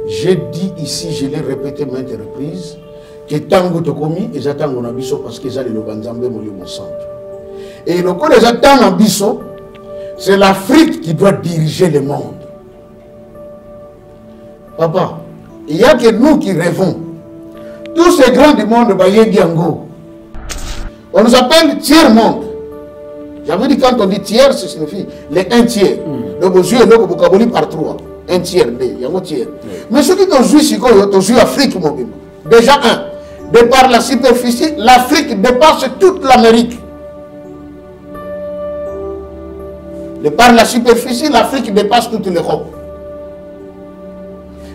J'ai dit ici, je l'ai répété maintes reprises, que Tango Tokomi et Zatango Nabiso parce qu'ils allaient le Banzambe au centre. Et le coup de Zatango Nabiso, c'est l'Afrique qui doit diriger le monde. Papa, il n'y a que nous qui rêvons. Tous ces grands du monde, on nous appelle tiers-monde. J'avais dit quand on dit tiers, ça signifie les un tiers. Donc, aux yeux, le Bukaboli par trois. Un tiers, il y a un tiers. Mais ceux qui ont joué, c'est l'Afrique. Déjà, de par la superficie, l'Afrique dépasse toute l'Amérique. De par la superficie, l'Afrique dépasse toute l'Europe.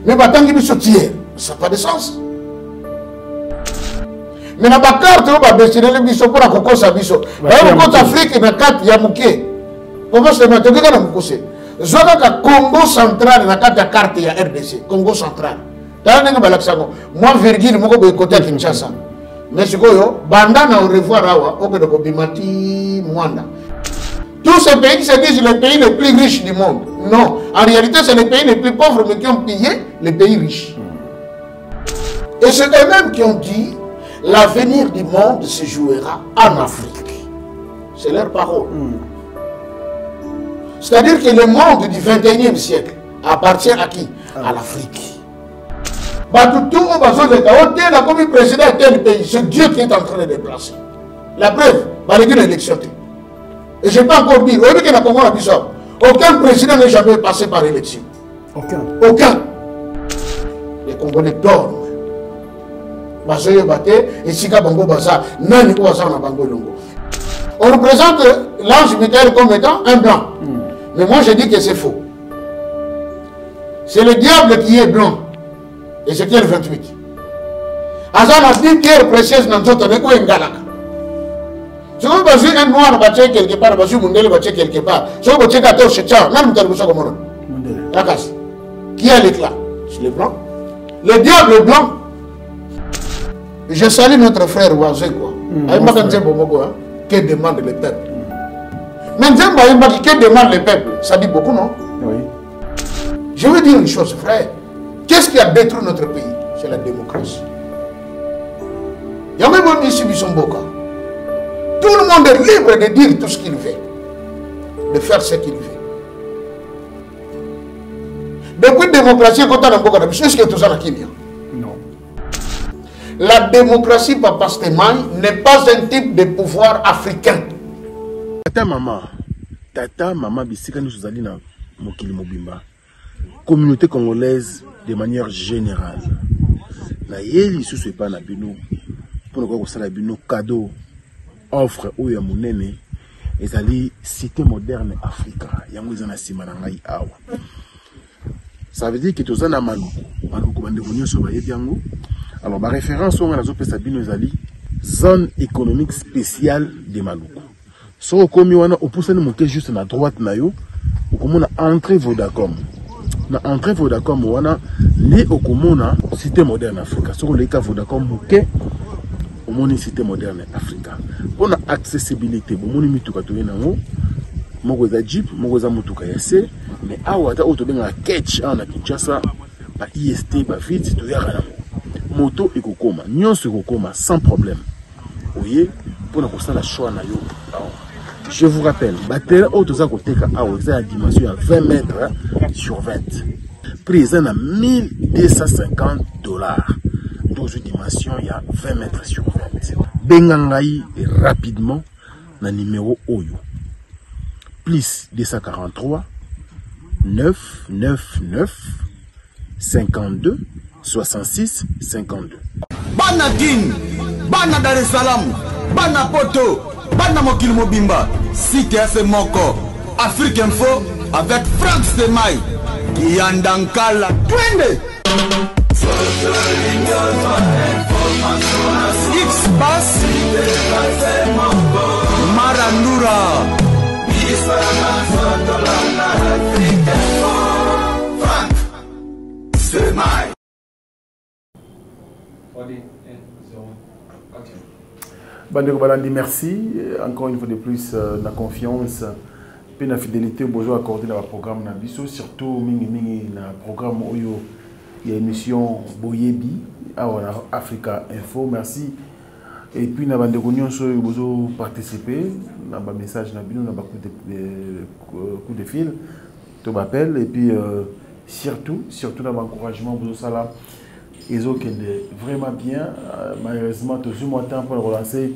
Mais tant qu'il y a tiers, ça n'a pas de sens. Mais dans la carte, on va dessiner les bisous pour la coco sa bisou. Dans la côte Afrique, il y a 4, il y a Mouké. Comment c'est maintenant que nous avons Zoka Congo central, la carte, il y a RDC. Congo central. Moi, virgule, je vais côté Kinshasa. Mais c'est quoi, Bandana au revoir, au Bimati, Mwanda. Tous ces pays qui se disent les pays les plus riches du monde. Non. En réalité, c'est les pays les plus pauvres, mais qui ont pillé les pays riches. Et c'est eux-mêmes qui ont dit l'avenir du monde se jouera en Afrique. C'est leur parole. C'est-à-dire que le monde du 21e siècle appartient à qui? À l'Afrique. Tout au besoin de la comme président de tel pays, c'est Dieu qui est en train de déplacer. La preuve, l'élection. Et je ne vais pas encore dire, aucun président n'est jamais passé par élection. Aucun. Les Congolais dorment. On représente l'ange Michael comme étant un blanc. Mais moi je dis que c'est faux. C'est le diable qui est blanc. Ézéchiel 28. Azan a dit pierre précieuse dans notre temps, quoi Ngalaka. Si vous avez un noir battu quelque part, vous avez battu quelque part. Si vous avez 14 chrétiens, même vous avez comme la casse. Qui a l'éclat? C'est le blanc. Le diable est blanc. Je salue notre frère Oazé, quoi. Que demande le peuple? Mais que demande le peuple? Ça dit beaucoup, non? Oui. Je veux dire une chose, frère. Qu'est-ce qui a détruit notre pays? C'est la démocratie. Il y a même un ici, Bisomboka. Tout le monde est libre de dire tout ce qu'il veut, de faire ce qu'il veut. Depuis la démocratie, est-ce que tout ça qui vient? Non. La démocratie, Papa Stémaï, n'est pas un type de pouvoir africain. Tata, maman, bisika nous allons dans Mokili Mobimba. Communauté congolaise de manière générale. Na yeli sous pas na bino pour nous faire bino cadeau offre ou ya monene ezali cité moderne Africa yango ezana sima na ngai awa. Ça veut dire que tous na maluku bande bonyo so ba yebiango. Alors ma référence on a zo pesa bino ezali zone économique spéciale de Maluku. So komi wana opusani moke juste na droite na yo okomona entrée Vodacom. Na entrée Vodacom wana li okomona cité moderne Africa. So le ka Vodacom moke omoni cité moderne Africa. Pour la accessibilité, bomoni mituka to yenango moko za Jeep, moko za mutuka ya C, mais awa ta auto benga catch na Kinshasa ba IST ba vite to yaka nango. Moto ekokoma, nyonso ekokoma sans problème. Oye, pour na kosala choix na yo. Je vous rappelle, batterie auto za koteka awa za dimension à 20 mètres sur 20. Prix à $1250. 12 dimensions, il y a 20 mètres sur 20. Bengangaï rapidement na numéro Oyo. Plus 243 999 52 66 52. Bana Guine, Bana Dar es Salaam, Bana Poto, Bana Mokili Mobimba, Cité FM Moko, Afrique Info avec Franck Stémaï, Yandankala, Twende. X-Bass Marandura Franck Stémaï. Bandeko Balandi, merci encore une fois de plus la confiance puis la fidélité besoin accorder dans le programme Nabiso, surtout na programme Oyo, il y a émission Boyebi à Africa Info. Merci. Et puis na bande réunion sur besoin participer, na ba message na bino na ba coup de fil, tu m'appelles et puis surtout dans l'encouragement besoin ça là. Ils ont vraiment bien, malheureusement, tout ce temps pour relancer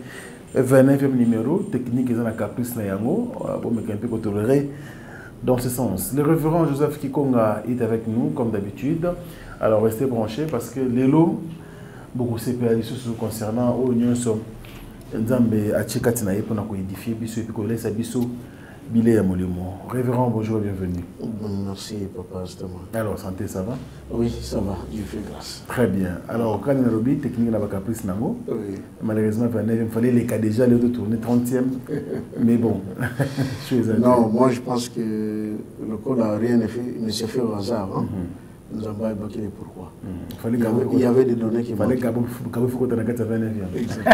29e numéro, technique, ils ont la caprice pour me peu tolérer dans ce sens. Le révérend Joseph Kikonga est avec nous, comme d'habitude. Alors restez branchés parce que les lots, beaucoup de spécialistes concernant l'Union sont Nzambe à Tchekatinaï pour nous édifier, Bissou et puis qu'on laisse à Bissou. Bilé Amolimo. Révérend, bonjour et bienvenue. Merci, papa, justement. Alors, santé, ça va? Oui, ça va, Dieu fait grâce. Très bien. Alors, quand Nairobi, technique de la caprice Nango, malheureusement, il fallait les cas déjà, les deux tourner 30e. Mais bon, je suis non, moi je pense que le code n'a rien fait, mais c'est fait au hasard. Hein. Nous avons pas évoqué les pourquoi. Il y avait des données qui fallait qu'il faut qu'on ait 29e.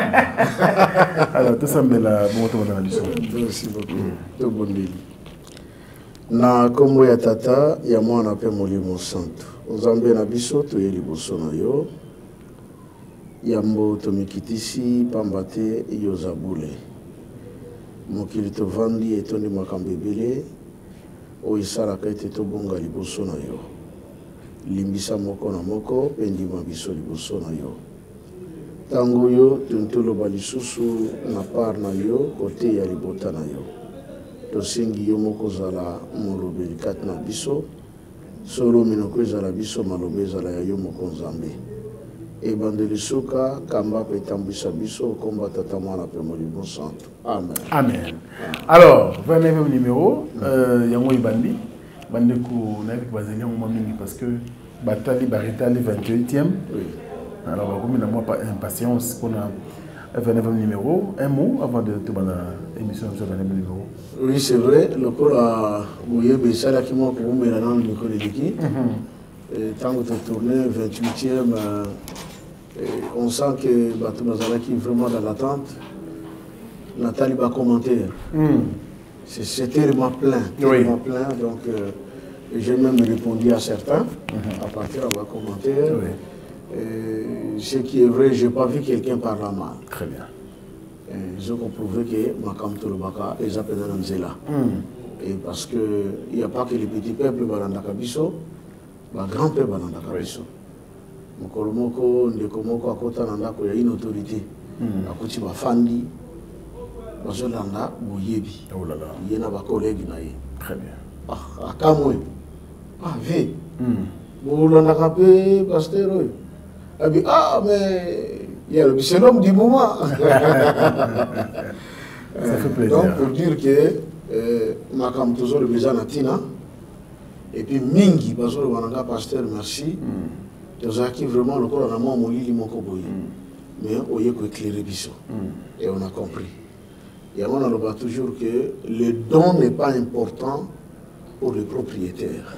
Alors, tout ça, mais là, bon, on va dans la leçon. Merci beaucoup. Tout bon délire. Na kombo ya tata ya mwana pe molimo santo. Nzambe na biso to yeli boso na yo. Yambo to mikitisi pambate yo zabule. Mokili to vandi etondi makambebele. O isara kaite to bonga liboso na yo. Limbisa moko na moko pendima biso liboso na yo. Tango yo tuntolo balisusu na par na yo kote ya libota na yo. Tosengi yo moko zala molobe likat na biso. Solo minoko zala biso malobe zala ya yo moko Nzambe. E bandeli suka kamba pe tambisa biso komba tata mwana pe molimo santo. Amen. Amen. Alors, 29e numéro, yango ibandi. Bandeku na avec bazenga mo mingi parce que batali baritali 28e. Oui. Alors, comme on a pas impatience pour le 29e numéro, un mot avant de te battre l'émission sur le 29e numéro. Oui, c'est vrai. Le col a bouillé, mais ça là qui m'a pour me dans le micro de l'équipe. Tant que tu tournes 28e, on sent que Batou Mazala qui est vraiment dans l'attente. Nathalie va commenter. C'est tellement plein. Tellement plein. Donc, j'ai même répondu à certains. À partir de ma commentaire. Ce qui est vrai, je n'ai pas vu quelqu'un parler mal. Très bien. Ils ont prouvé que Makam Tolobaka les appellent dans Nzela. Et parce qu'il n'y a pas que les petits peuples dans Kabiso, les grands peuples dans Kabiso. Mokolomoko, Ndekomoko, Akota Nandako, il y a une autorité. Akoti Bafandi, Bazolanda, Bouyebi. Oh là là. Il y en a des collègues. Très bien. Ah, Kamwe. Ah, V. Boulanda Kapé, Pasteur. Ah, mais il y a c'est l'homme du moment. Ça fait plaisir. Donc, pour dire que Makam toujours le besoin Natina, et puis Mingi, Bazolo Wananga, Pasteur, merci. Tozaki vraiment le corps en amont, mon lit, mon coboy. Mais on y a éclairé Bisso. Et on a compris. Et on a toujours que le don n'est pas important pour le propriétaire.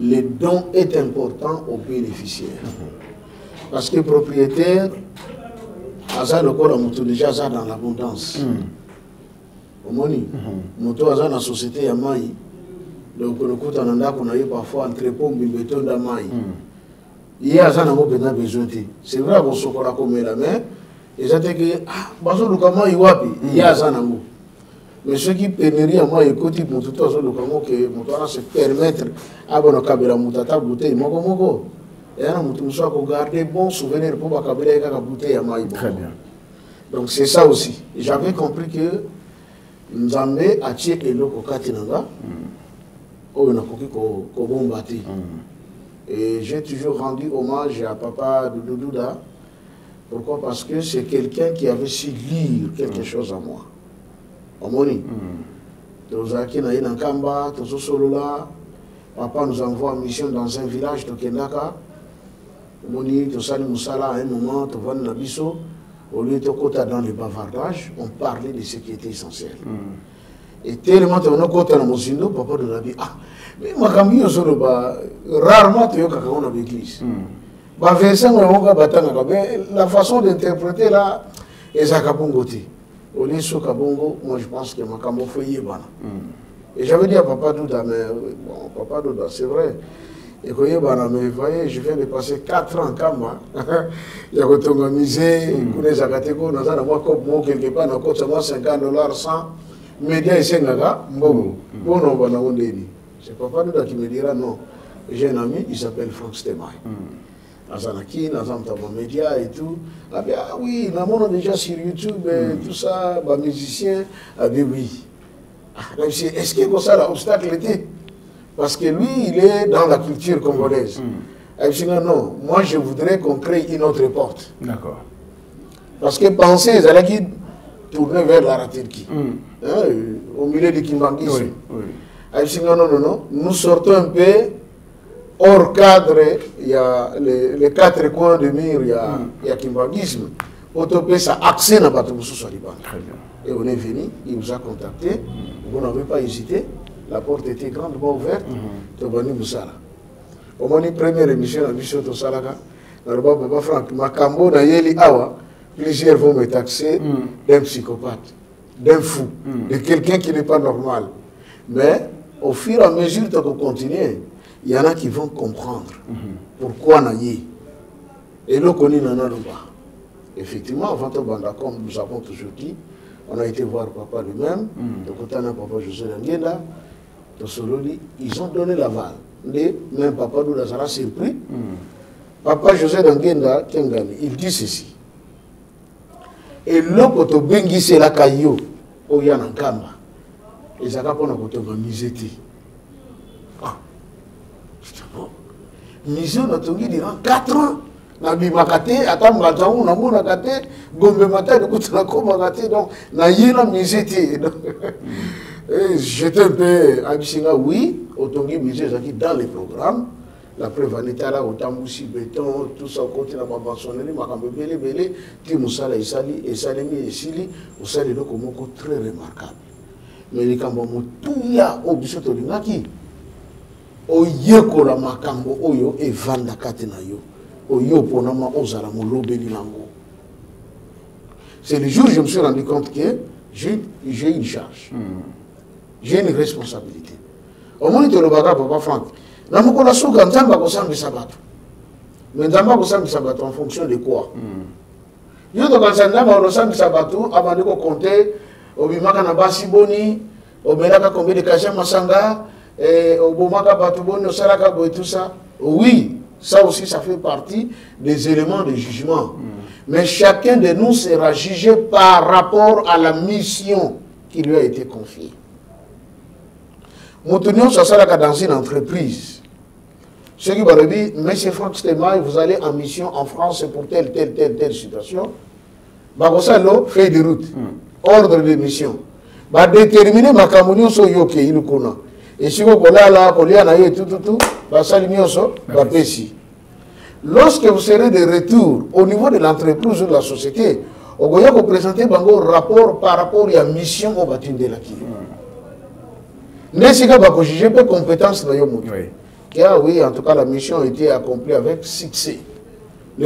Le don est important aux bénéficiaires. Parce que le propriétaire, Aza le corps a déjà dans l'abondance. Au moni, moto Aza dans la société à Maï, donc on a parfois entrepôt, béton d'Amaï. Il y a Aza n'a besoin de. C'est vrai qu'on se connaît comme la main, et ça dit que, ah, Bazo Lukama Iwapi, il y a Aza n'a. Mais ce qui pénérie à moi, écoute, pour tout ça, que mon se permettre à bon cabela mutata bouteille, moko. Et on a garder bon souvenir pour la cabela bouteille à moi. Très bien. Donc c'est ça aussi. J'avais compris que Nzambe a tué et l'eau Katinanga, on a coquille qu'on bombardé. Et j'ai toujours rendu hommage à papa de Doudouda. Pourquoi? Parce que c'est quelqu'un qui avait su lire quelque chose à moi. Omoni. Tozaki na ina Kamba, tozo solola. Papa nous envoie en mission dans un village de Kendaka. Omoni, tosali musala à un moment, tovan na biso. Au lieu de côté dans les bavardages, on parlait de ce qui était essentiel. Et tellement on a côté dans Mosindo, papa de la vie. Ah, mais ma camille solo rarement tu as quand on a l'église. Bah verset on a batanga. La façon d'interpréter là, et ça kabongote. Au lieu de Kabongo, moi je pense que ma cambo faut y bana. Et j'avais dit à Papa Douda, mais bon, Papa Douda, c'est vrai. Et quand vous voyez, je viens de passer 4 ans en Kamba. Il y a autonomisé, les Agateko, dans un mois comme moi, quelque part, dans $50, 100 médias et 5 gars. Bon, on dit. C'est Papa Douda qui me dira non. J'ai un ami, il s'appelle Franck Stemay. Azanaki, dans un média et tout. Ah bien oui, on a déjà sur YouTube, tout ça, les musiciens. Ah bien oui. Est-ce qu'il y a ça l'obstacle était? Parce que lui, il est dans la culture congolaise. Je dis non, moi je voudrais qu'on crée une autre porte. D'accord. Parce que pensez, Zalaki tourner vers la Turquie, au milieu du Kimbanguisme. Je dis non, nous sortons un peu hors cadre, il y a les 4 coins de mur, il y a Kimbanguisme. Autopé, ça accès dans Bateau Liban. Et on est venu, il nous a contacté, vous n'avez pas hésité. La porte était grandement ouverte. Tobani Moussala. Au moins, la première émission, la mission de Salaka, Papa Franck, Makambo, Nayeli Awa, plusieurs vont me taxer d'un psychopathe, d'un fou, de quelqu'un qui n'est pas normal. Mais au fur et à mesure que vous continuez, il y en a qui vont comprendre pourquoi Naye. Et là, on n'en a pas. Effectivement, avant de Banda, comme nous avons toujours dit, on a été voir Papa lui-même, de Kotana, Papa José Ngenda. Ils ont donné l'aval. Même Papa Douda sera surpris. Papa José Ngenda, il dit ceci. Et l'autre, quand bengi c'est la caillou, au Yanankamba, et ça va pas nous miseti. Ah, mission n'a tombé durant 4 ans. Na bimakate, attends, Mataou, na mou nakate, gombe matin, de côté na komakate, donc na yéna miseti. J'étais un peu abissinga, oui, autongi musée dans les programmes. La preuve en était là, autant moussi, béton, tout ça, au côté de la maçonnerie, makambe belé, Timoussala et Sali, et Salemi et Sili, au Sali de Komoko, très remarquable. Mais les Kambamo, tout y a au bisoto lingaki, au yeko la makambo, oyo, et vanda katenayo, au yo ponama, ozala molobe lilango. C'est le jour où je me suis rendu compte que j'ai une charge. J'ai une responsabilité. Au moins, tu le bagarre, Papa Franck. Dans mon cas, Nzamba Kosam de Sabato. Mais Nzamba Kosam de Sabato en fonction de quoi? Je dois quand Nzamba Kosam de Sabato, avant de compter, au Bimaka Nabasi Boni, au Belaka Kombe de Kajem Masanga, au Bomaka Batuboni, au Salaka et tout ça. Oui, ça aussi, ça fait partie des éléments de jugement. Mais chacun de nous sera jugé par rapport à la mission qui lui a été confiée. Moutunion, ça sera dans une entreprise. Ceux qui vont dire, M. Franck Stemay, vous allez en mission en France pour telle situation. Bagosalo, feuille de route, ordre de mission. Va déterminer ma camunion sur Yoke, il le connaît. Et si vous voulez là, tout, va saluer ça, va pécher. Lorsque vous serez de retour au niveau de l'entreprise ou de la société, vous allez vous présenter un rapport par rapport à la mission au bâtiment de la Kiri. N'est-ce pas que juger peu compétence dans le car oui, en tout cas, la mission a été accomplie avec succès. Il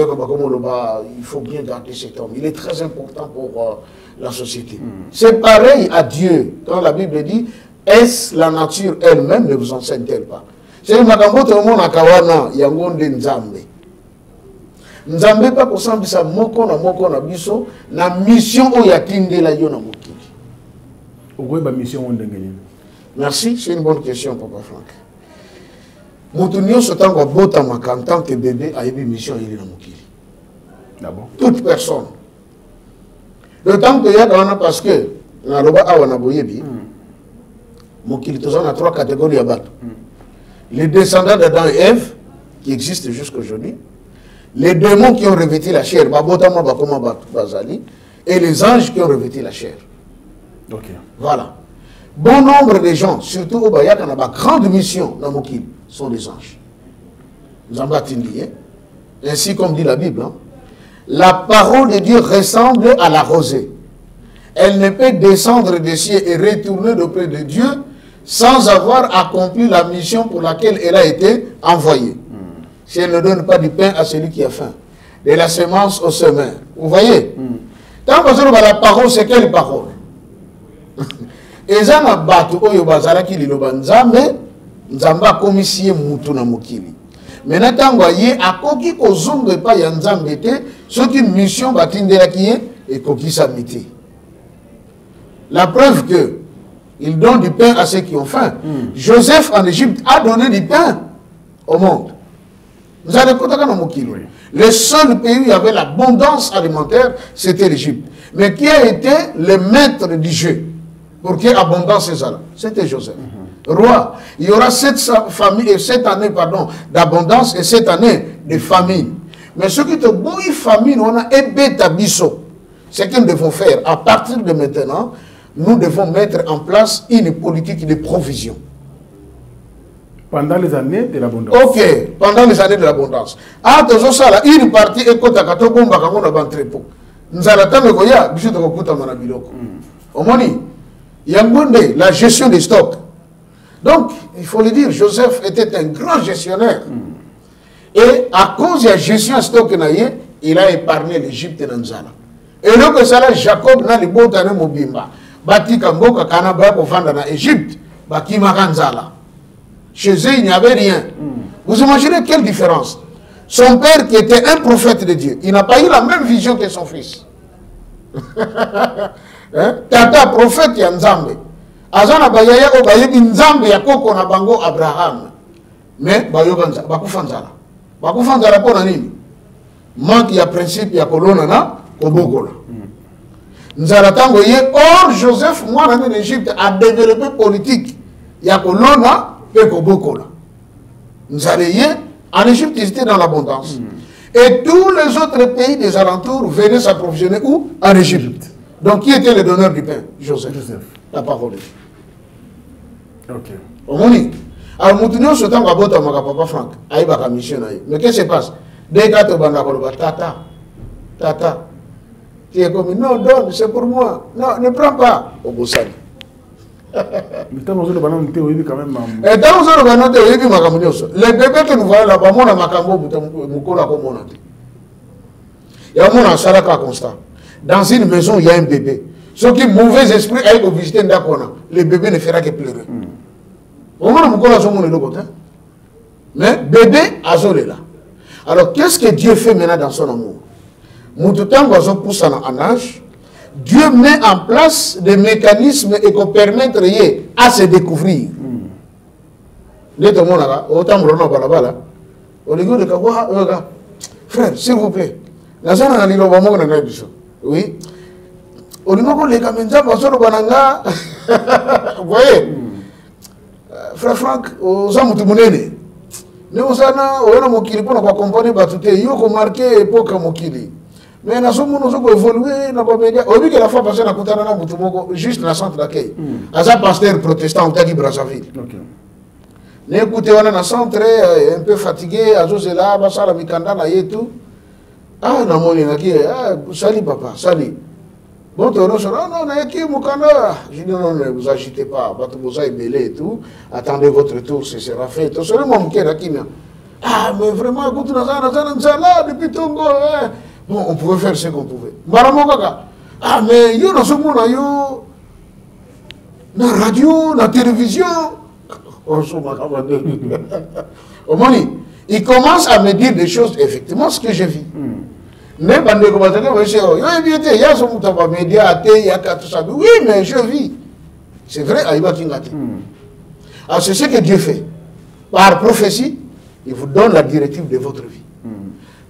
faut bien garder cet homme. Il est très important pour la société. C'est pareil à Dieu. Quand la Bible dit, est-ce la nature elle-même ne vous enseigne-t-elle pas? C'est le Magambo, tout le monde a kawana, yangonde Nzambe. Nzambe pas pour ça, ça moko na biso, na mission où yakinde la yona mokili. Pourquoi la mission on dengeni? Merci, c'est une bonne question, Papa Franck. Moutounio Sotango en tant que bébé a eu une mission il est dans Mokili. D'abord. Toute personne. Le temps que il y a parce que na loba awana boyebi. Mokili tozana a 3 catégories à battre. Les descendants d'Adam et Ève qui existent jusqu'à aujourd'hui, les démons qui ont revêtu la chair, babotama bakoma bazali, et les anges qui ont revêtu la chair. OK. Voilà. Bon nombre de gens, surtout au Bayak, on a une grande mission dans Mokili, sont des anges. Ainsi comme dit la Bible, hein, la parole de Dieu ressemble à la rosée. Elle ne peut descendre des cieux et retourner auprès de Dieu sans avoir accompli la mission pour laquelle elle a été envoyée. Si elle ne donne pas du pain à celui qui a faim, de la semence au semeur. Vous voyez? Tant que la parole, c'est quelle parole? ezana bato oyo bazalaki liloba nzambe nzambe akomisi ye mutu na mokili maintenant ntango aye akoki kozonga epai ya nzambe te soki mission batindelaki ye ekokisami te. La preuve que il donne du pain à ceux qui ont faim. Joseph en Égypte a donné du pain au monde. Vous allez écouter. Le seul pays où il y avait l'abondance alimentaire, c'était l'Égypte. Mais qui a été le maître du jeu pour qu'il y ait abondance ces là? C'était Joseph. Roi, il y aura 7 années d'abondance et 7 années de famine. Mais ce qui te bouille famine, on a ébêta biso. Ce que nous devons faire à partir de maintenant, nous devons mettre en place une politique de provision. Pendant les années de l'abondance. Ok, pendant les années de l'abondance. Ah, tout ça, une partie est côté à Katobomba, comme on a un entrepôt. Nous allons attendre que ya, bisous de Kokuta Manabiloko. Au moni, il y a la gestion des stocks. Donc, il faut le dire, Joseph était un grand gestionnaire. Et à cause de la gestion de stock, il a épargné l'Égypte et l'Anzala. Et donc, ça là, Jacob n'a les beaux tanés Mobimba. Bati Kamboka Kanaba pour vendre en Égypte, Baki Makanzala. Chez eux, il n'y avait rien. Vous imaginez quelle différence? Son père, qui était un prophète de Dieu, il n'a pas eu la même vision que son fils. Tata, prophète, il y a Nzambe. Azana Bayaya, Obayebi Nzambe, Yakoko Nabango, Abraham. Mais, Bayoganza, Bakufanzala. Bakufanzala pour Nanini. Manque, il y a principe, il y a Kolonana, Kobokola. Nzalatango yé, or Joseph, moi, en Égypte, a développé politique. Il y a Kolona et Kobokola. Nzalaye, en Égypte, ils étaient dans l'abondance. Et tous les autres pays des alentours venaient s'approvisionner où? En Égypte. Donc, qui était le donneur du pain? Joseph. La parole. Ok. On dit. Alors, nous ce temps, papa Franck, aïe, mission. Mais qu'est-ce qui se passe? Dès que tu vas tata. Tu es comme, non, donne, c'est pour moi. Non, ne prends pas. Au Boussani. Mais tant que vous avez théorie quand même. Et tant que vous avez théorie, les bébés que nous voyons là-bas, mon amakambo, Moukola, comme on a dit. Il y a un monde en Saraka constant. Dans une maison, il y a un bébé. Ceux qui mauvais esprits aillent visiter Ndakona, le bébé ne fera que pleurer. Au moins, Moukola, son monde est là. Mais bébé, Azol est là. Alors, qu'est-ce que Dieu fait maintenant dans son amour? Moutoutan Bozo pousse en âge, Dieu met en place des mécanismes et qu'on permettre à se découvrir. Frère, s'il vous plaît, oui. Vous voyez, frère Franck, aux hommes tout le monde. Nous avons marqué l'époque Mokili. Mais nous avons évolué, nous avons évolué. Que la fois passée, nous avons juste dans le centre d'accueil. À un pasteur protestant au Brazzaville. Nous avons écouté dans le centre, un peu fatigué, à Josela, à la Mikanda, et tout. Ah, non, salut papa, salut. Bon, tu as dit, non, Mukanda. Je dis, non, ne vous agitez pas, vous avez belé et tout. Attendez votre tour, ce sera fait. Tu sais, mon cœur, ah, mais vraiment, écoute, nous là depuis Tongo. Bon, on pouvait faire ce qu'on pouvait. Ah, mais yo, dans ce monde, yo, dans la radio, dans la télévision. Il commence à me dire des choses, effectivement, ce que je vis. Mais oui, mais je vis. C'est vrai, alors c'est ce que Dieu fait. Par prophétie, il vous donne la directive de votre vie.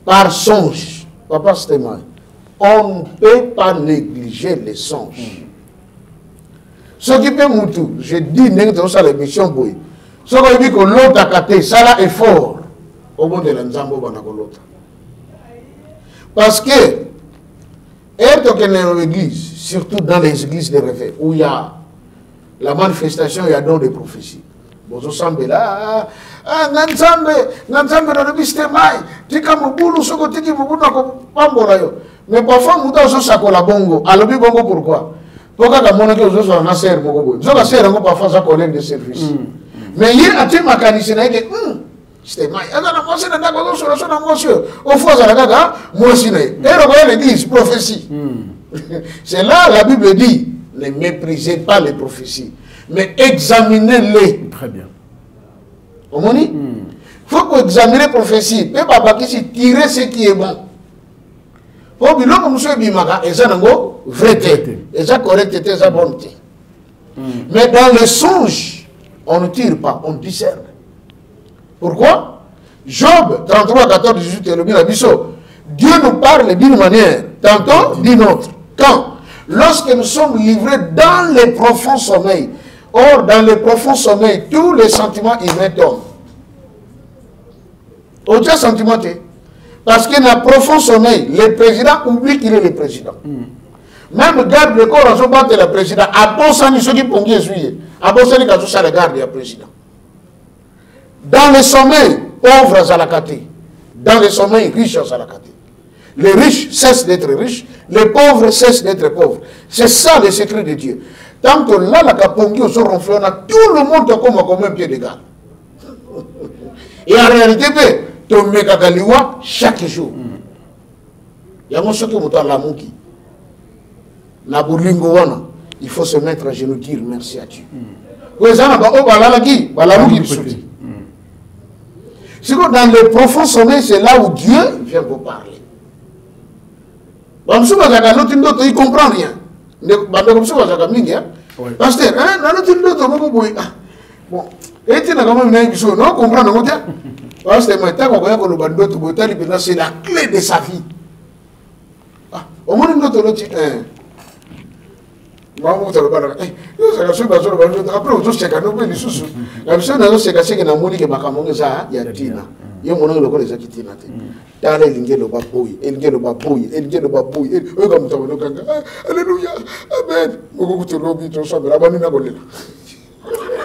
Par songe, papa Stéman, on ne peut pas négliger les songes. Ce qui peut mourir, je dis, dans la mission, ce qui dit que l'autre a capté, ça là est fort. Au bout de l'ensemble, on a l'autre. Parce que, être dans l'église, surtout dans les églises de réveil, où il y a la manifestation, il y a donc des prophéties. Bon, ensemble là, Nanzambe dans le bistemai, tika mubulu, soko tiki mubulu, mais parfois, nous avons ça la bongo. Alors, bongo pourquoi? Pourquoi la monnaie que vous avez serre, bongo? Nous avons serre, parfois, ça collègue de service. Mais il y a un mécanisme qui c'est moi. Au fond, l'église, prophétie. C'est là la Bible dit ne méprisez pas les prophéties, mais examinez-les. Très bien. Vous comprenez? Il faut qu'on examine les prophéties. Mais papa qui s'y tirer ce qui est bon. Pour que l'homme soit bimaka, et ça n'a pas vérité. Et ça correct, et ça bonté. Mais dans le songe, on ne tire pas, on discerne. Pourquoi? Job 33, 14, 18, et le Dieu nous parle d'une manière, tantôt d'une autre. Quand? Lorsque nous sommes livrés dans les profonds sommeils. Or, dans les profonds sommeils, tous les sentiments humains tombent. Au-delà sentimenté. Parce que dans le profond sommeil, le président oublie qu'il est le président. Même garde le corps, on se bat le président. À bon sens, ceux qui pongent juillet. À bon sens, ils ont le garde le président. Dans le sommeil, pauvres à la caté. Dans le sommeil, riches à la caté. Les riches cessent d'être riches, les pauvres cessent d'être pauvres. C'est ça le secret de Dieu. Tant que là, la capongi, on se ronfle, on a tout le monde comme un pied d'égal. Et en réalité, tu mets Kagaliwa chaque jour. Il y a un chose qui est là, il faut se mettre à genoux, dire merci à Dieu. Dans le profond sommeil, c'est là où Dieu vient vous parler. Il comprend rien. Pasteur, bon, c'est la clé de sa vie. Au moins, après, on se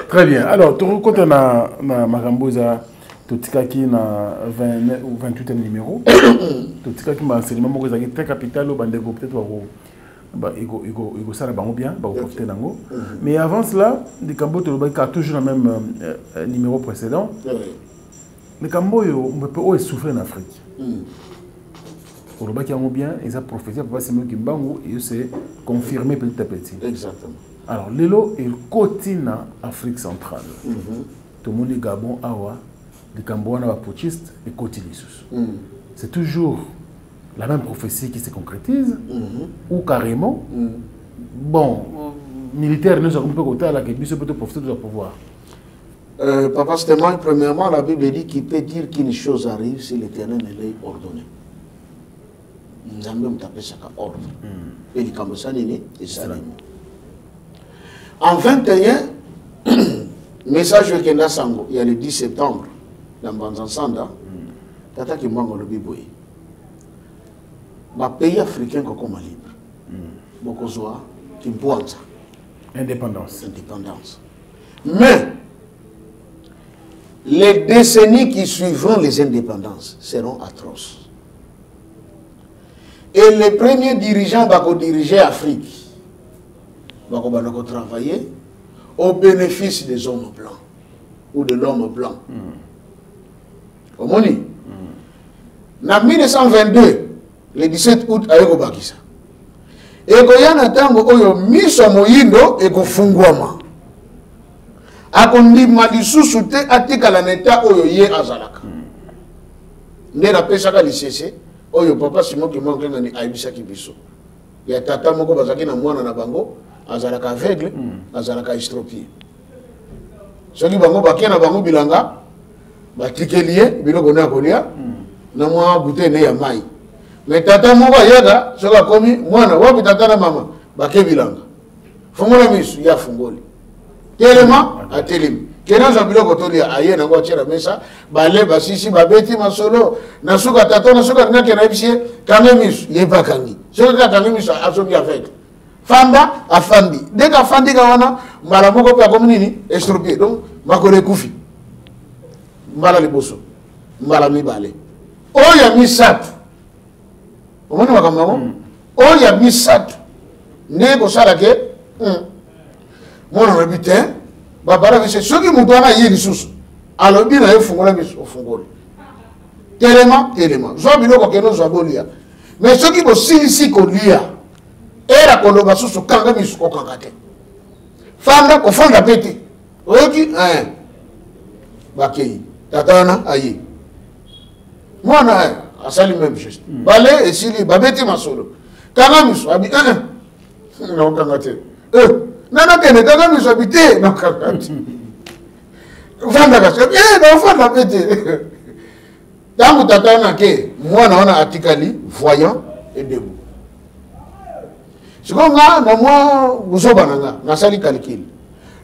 très bien. Alors, tu rencontres na Makamboza, Totikaki na 20 ou 28e numéro. Totikaki ma enseignement mo ezaki très capital au bandeko peut-être ça va bien, profiter d'ango. Mais avant cela, les Cambo a toujours le même numéro précédent. Les Cambo on peut souffrir en Afrique. Pour le bac bien, ils ont prophétisé pour passer qui bango et c'est confirmé petit à petit. Exactement. Alors l'élo est continent Afrique centrale. Tout le monde est Gabon, Awa, les Cambo on a putschiste et cotilissus. C'est toujours la même prophétie qui se concrétise, ou carrément, bon, militaire, nous avons un peu côté à la question, peut profiter de leur pouvoir. Papa Stéman, premièrement, la Bible dit qu'il peut dire qu'une chose arrive si l'Éternel ne l'a ordonné. Nous avons tapé ça comme ordre. Et il comme ça, il en 21, message de Kenda Sango, il y a le 10 septembre, dans Banzansanda, Tata Kimbango le Biboui. Les pays africains comme libre. Bokozoa, Kimpuanza. Indépendance. Indépendance. Mais, les décennies qui suivront les indépendances seront atroces. Et les premiers dirigeants vont diriger l'Afrique. Vont travailler au bénéfice des hommes blancs ou de l'homme blanc. Comment dit? En 1922, le 17 août, il y a eu Bakisa. Et il y a un temps où il y a mis à Moyindo et Fungwama. Akondima lisusu te atika la neta oyo ye azalaka. Nde na pesaka lisese oyo papa Simon ki manke ngani aibisaki biso. Ya tata moko bazaki na mwana na bango azalaka aveugle, azalaka estropie. Soki bango bakia na bango bilanga batikelie biloko na kolia na mwa bouteille ne ya mai. Mais tata moko yaga soka komi mwana wapi tata na mama bake bilanga. Fungola misu ya fungoli. Tellement à Télim. Quelqu'un a biloko tolia aye na ngwa tshera mesa bale basisi babeti masolo nasuka tato nasuka ngake na ibsie kanemisu yeba kangi. Soka kanemisu asomi avec. Fanda afandi. Dès que afandi kawana mbala moko pe akomunini estropié. Donc makole kufi. Mbala liboso. Mbala mibale. Oya misatu. Omoni makamamo? Oya misatu. Nego sala ke mon habitant, c'est ceux qui m'ont donné les sous. Alors, bien, il faut que je fasse tellement. Mais ceux qui m'ont ici qu'on lit, era koloba susu kanga misuko kangate fanda ko fanda pete oyoki bakei tatana ayi mwana asali même juste bale esili babeti masolo kanga misu abi no kangate nana kene kanga misu abite no kangate fanda ka no fanda pete tangu tatana ke mwana ona atikali voyant et debout. C'est comme ça, calcul.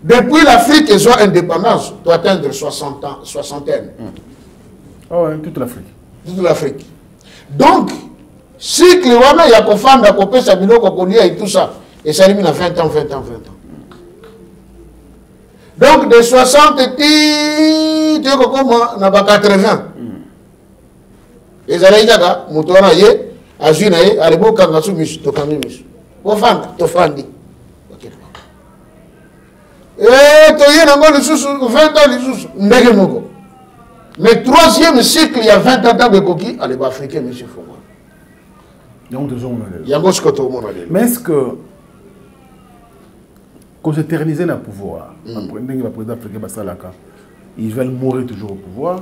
Depuis l'Afrique, ils ont indépendance, doit atteindre 60 ans, soixantaine. Ah ouais, toute l'Afrique. Toute l'Afrique. Donc, si il y a des femmes qui sa et tout ça, et ça élimine à 20 ans. Donc, de 60 et 80. Et ça veut dire que azuna ye aliboka ngasu misu tokami misu ofanda tofandi toye nango lisusu 20 ans lisusu ndenge moko mais troisième cycle il y a 20 ans bekoki aliba africain monsieur Fongo donc toujours yango skoto mona le mais est-ce que s'éterniser dans le pouvoir après ndenge ba président africain basalaka ils veulent mourir toujours au pouvoir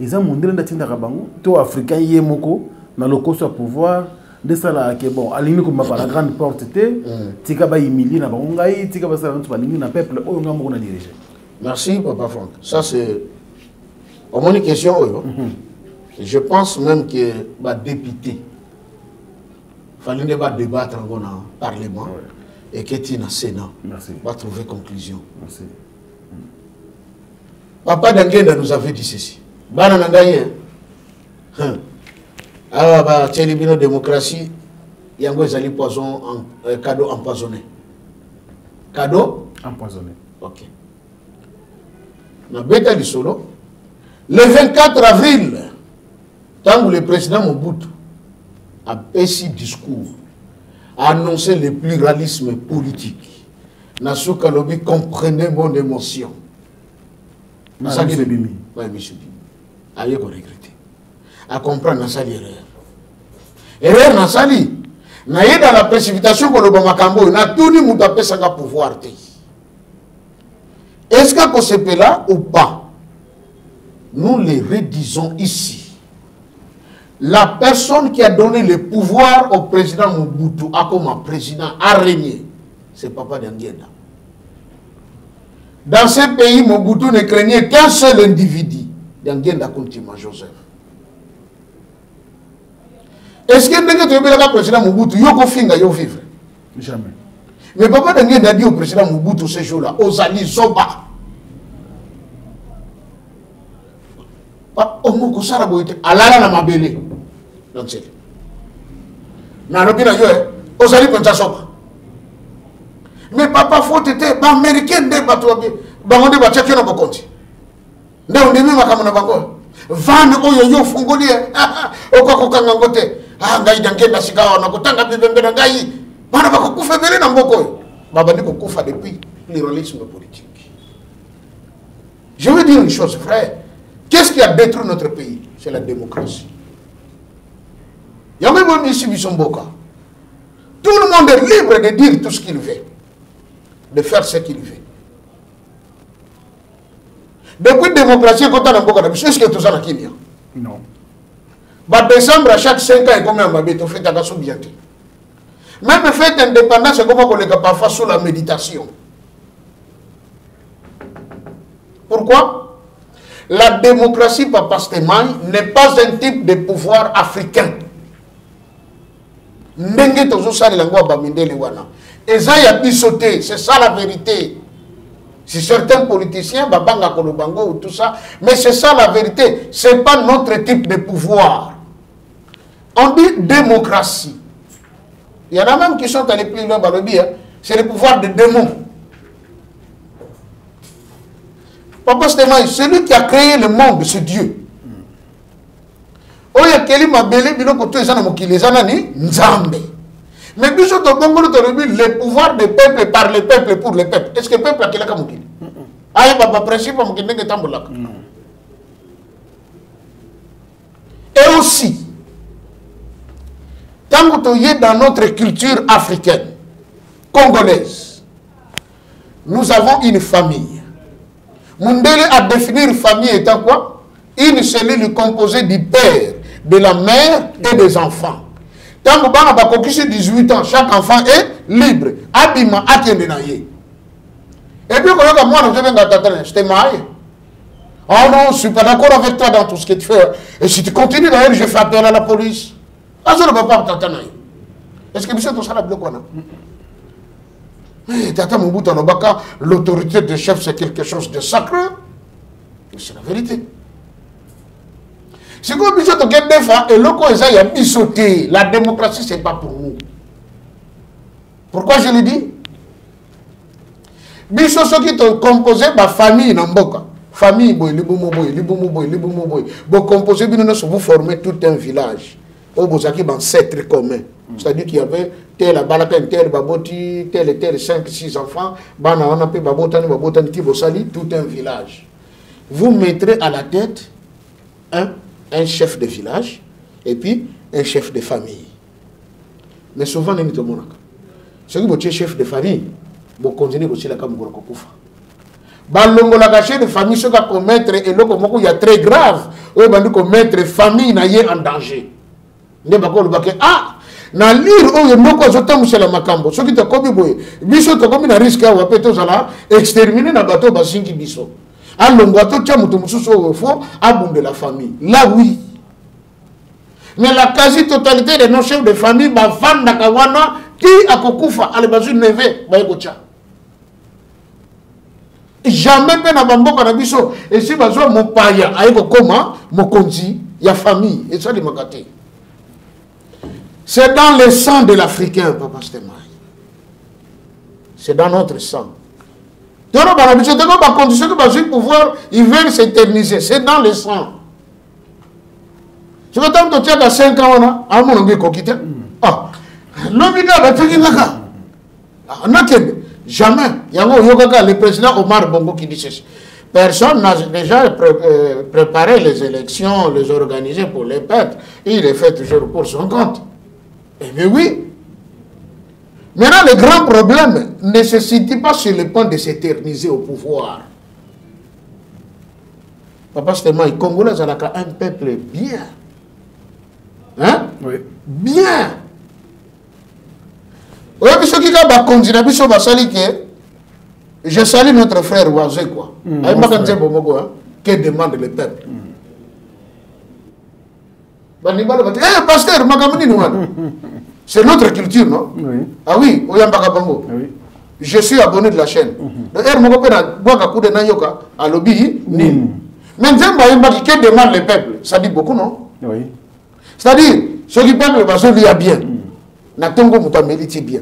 ils ont mondé ndatinda kabango to africain yemoko dans le cours au pouvoir de ça là que bon aligné comme par la grande porte tika ba humilier na bangai tika ba ça ba ligné na peuple o nga mo na diriger. Merci papa Franck, ça c'est au moins une question je pense même que ba député fallait ne débattre dans le parlement et que tu na sénat va trouver conclusion. Merci. Papa Dangenda nous avait dit ceci bana nangaye ah bah télévision démocratie yango ezali poison cadeau empoisonné. Cadeau empoisonné. OK. Na beta du solo le 24 avril tant le président Mobutu a fait discours a annoncé le pluralisme politique. Nasuka Lobi comprenait mon émotion. Ça qui est bimi. Ouais, monsieur Bimi. Aïe qu'on regretter. À comprendre dans sa erreur. Erreur dans sa li. Naïe dans la précipitation qu'on a makambo, na tout ni mouta pesanga pouvoir te. Est-ce qu'on se peut là ou pas? Nous les redisons ici. La personne qui a donné le pouvoir au président Mobutu, à comme un président a régné, c'est Papa Dangenda. Dans ce pays, Mobutu ne craignait qu'un seul individu, Dangenda Kuntima Joseph. Est-ce que le président Mobutu yoko finga yo vivre? Jamais. Mais Papa Dangenda a dit au président Mobutu ce jour-là, aux Ali Zoba. Omoko Saraboite, alala na mabele. Donc c'est. Na lobina yo aux Ali Penchasoba. Mais papa faut être américain de batouabi. Bangonde batchaki na bokonti. Nde ondimi makamana bango. Van oyo yo fungoli okoko kangangote. Ah ngai Dangenda sikawa na kutanga bibembe na ngai. Bana bakokufa bele na mboko. Baba ndiko kufa depuis l'irréalisme politique. Je veux dire une chose frère. Qu'est-ce qui a détruit notre pays? C'est la démocratie. Il y a même un ici Bisomboka. Tout le monde est libre de dire tout ce qu'il veut. De faire ce qu'il veut. Depuis la démocratie, quand on a beaucoup de choses, est-ce que tout ça n'a pas? Non. Bah, décembre, à chaque 5 ans, il y a combien de fait à bientôt. Même le fait d'indépendance, c'est comme on est parfois sous la méditation. Pourquoi? La démocratie, Papa Stémaï, n'est pas un type de pouvoir africain. C'est ça la vérité. Si certains politiciens, Babanga Kolobango ou tout ça, mais c'est ça la vérité. Ce n'est pas notre type de pouvoir. On dit démocratie. Il y en a même qui sont allés plus loin dans le bien. C'est le pouvoir de démons. Papa Stémaï, celui qui a créé le monde, c'est Dieu. Oya keli mabele biloko to ezana mokili ezana ni nzambe. Mais biso to bongolo to le pouvoir des peuples par les peuples pour les peuples. Est-ce que le peuple a kelaka mokili? Aye baba principe mokili ndenge tambolaka. Et aussi tango dans notre culture africaine, congolaise, nous avons une famille. Mundele a défini une famille étant quoi? Une cellule composée du père, de la mère et des enfants. Tant que bana ba 18 ans, chaque enfant est libre. Abima akende na ye. Et puis quand moi je viens d'entendre, c'était maï. Oh non, je ne suis pas d'accord avec toi dans tout ce que tu fais. Et si tu continues d'ailleurs, je fais appel à la police. Ah, je ne peux pas t'entendre. Est-ce que monsieur tout ça la bloque? Mais Tata Mobutu Nobaka, l'autorité de chef, c'est quelque chose de sacré. C'est la vérité. C'est comme monsieur Token Defa et l'oko Eza y a bisoté. La démocratie, ce n'est pas pour nous. Pourquoi je le dis? Biso ceux qui ont composé ma famille Namboka. Famille boy, libomo boy. Vous composez, vous formez tout un village. Au Bozaki, dans 7 communs. C'est-à-dire qu'il y avait tel Balakan, tel Baboti, tel et tel 5-6 enfants. Bana, on appelle Babotani, Tibosali, tout un village. Vous mettrez à la tête un chef de village et puis un chef de famille. Mais souvent, on est tout le monde. Ceux qui sont chef de famille, vous continuez aussi la Kamugoro Kokufa. Balongo la chef de famille, ceux qui commettre et là, il y a très grave. Eux, ils commettre famille n'a en danger. Ah, na lire où il moko zotam c'est la makambo. Ceux qui te commis boy, biso te commis na risque à wapeto zala exterminer na bateau basingi biso. Alongo ato tia mutu mususu au fond abonde la famille. Là oui. Mais la quasi-totalité des non-chefs de famille ba vanda kawana qui a kokufa ale bazu neve ba ekocha. Jamais pe na bamboka na biso et si bazo mon paya ayeko koma mokonzi ya famille et ça de makate. C'est dans le sang de l'Africain, Papa Stemai. C'est dans notre sang. Dans la condition que le pouvoir, ils veulent s'éterniser. C'est dans le sang. Tu veux tant que tu as 5 ans, on a un coquille. Ah, l'homme a fait jamais. Il y a le président Omar Bongo qui dit ceci. Personne n'a déjà préparé les élections, les organisé pour les perdre. Il les fait toujours pour son compte. Eh bien oui. Maintenant, le grand problème ne se situe pas sur le point de s'éterniser au pouvoir. Papa, c'est tellement, les Congolais, c'est un peuple bien. Hein? Oui. Bien. Oui, mais ce qui va continuer, je salue notre frère Oazé, quoi. Que demande le peuple? Pasteur, c'est notre culture, non? Oui. Ah oui, oui. Je suis abonné de la chaîne. Maintenant, que demande le peuple? Ça dit beaucoup, non? Oui. C'est-à-dire, ceux qui parlent, ils vont bien. Natongo muta mérite bien.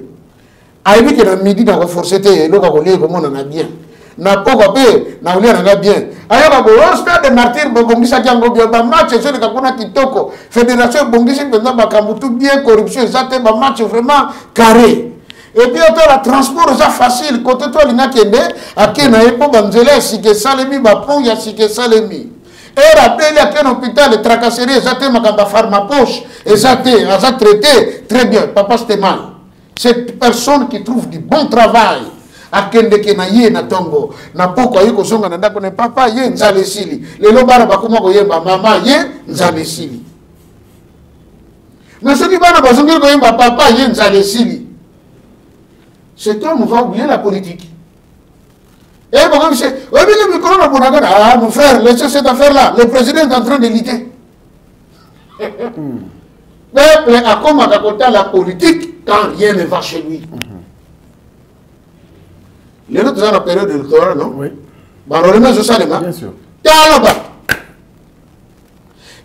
Aïe, que la midi dans la forcété, l'eau comment on a bien. Na poko pe na ulia na bien ayo ko roster de martyr bongisa jango bien ba match c'est que kuna kitoko fédération bongisi pendant ba kamutu bien corruption ça te ba match vraiment carré et puis autant la transport ça facile côté toi lina kende akena epo banzela sike salemi ba pont ya sike salemi et rappelez à quel hôpital de tracasserie ça te makamba pharma poche et ça te a traité très bien papa c'était mal cette personne qui trouve du bon travail akende ke na ye na tongo na poko ayiko songa na ndako ne papa ye nzale sili lelo bara bakoma ko yemba mama ye nzale sili mais ceux qui bana bazongi ko yemba papa ye nzale sili cet homme va oublier la politique et bon comme c'est oui mais le micro na bonaga ah mon frère laissez cette affaire là le président est en train de lutter mais à comment à la politique quand rien ne va chez lui. Les autres dans la période de l'électorat, non? Oui. Bien sûr. Là-bas.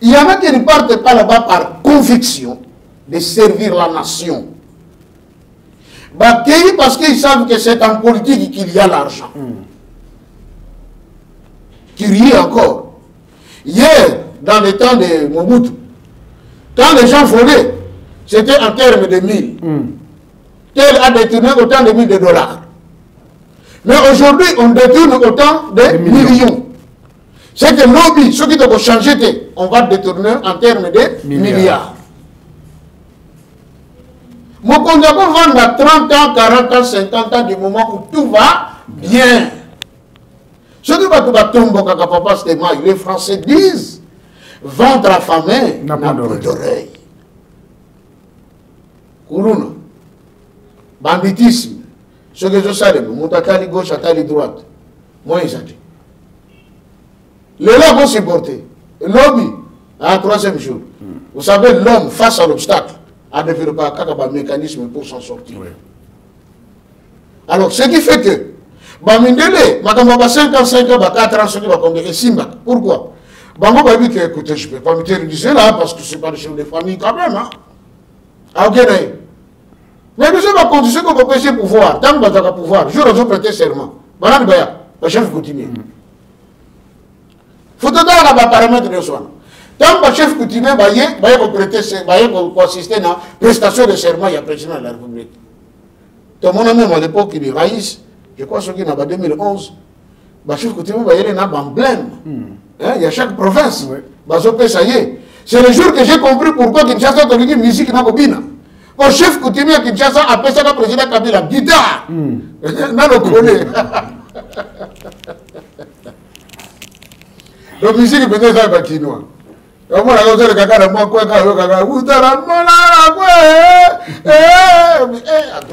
Il y en a qui ne partent pas là-bas par conviction de servir la nation. Parce qu'ils savent que c'est en politique qu'il y a l'argent. Qui rit encore. Hier, dans le temps de Mobutu, quand les gens volaient, c'était en termes de 1000. Tel a détourné autant de 1000 $. Mais aujourd'hui, on détourne autant de millions. C'est que lobby, ceux qui doivent changer, on va détourner en termes de milliards. Mon conduit va vendre à 30 ans, 40 ans, 50 ans, du moment où tout va bien. Ce qui va tout tomber, papa, c'était moi. Les Français disent ventre affamé n'a plus d'oreille. Koulouna, banditisme. Ce que je sais, mon atali gauche, atali droite. Moi, ils ont dit. Les lois vont supporter. Lobby, à un troisième jour. Vous savez, l'homme, face à l'obstacle, a développé un mécanisme pour s'en sortir. Oui. Alors, ce qui fait que, Bamindele, Makamba 55 ans, 4 ans, ce qui va combien et Simba. Pourquoi? Bango va dire que, écoutez, je ne peux pas me terroriser là, parce que ce n'est pas le chef de famille quand même. Hein? Ah, ok, mais nous sommes à condition qu'on peut pêcher pouvoir. Tant que nous avons pouvoir, je vais prêter serment. Voilà le chef coutumier. Il faut donner à la paramètre de soi. Tant que le chef coutumier va consister dans la prestation de serment, il y a le président de la République. Tout le monde, même à l'époque, il Raïs, je crois que c'est en 2011, le chef coutumier va y aller dans l'emblème. Il y a chaque province. Ça y est. C'est le jour que j'ai compris pourquoi Kinshasa a dit musique dans Kobina. Le chef coutumier à Kinshasa a appelé ça le président Kabila. Guitare. Dans le collé. La musique peut-être ça va quinoa. En tout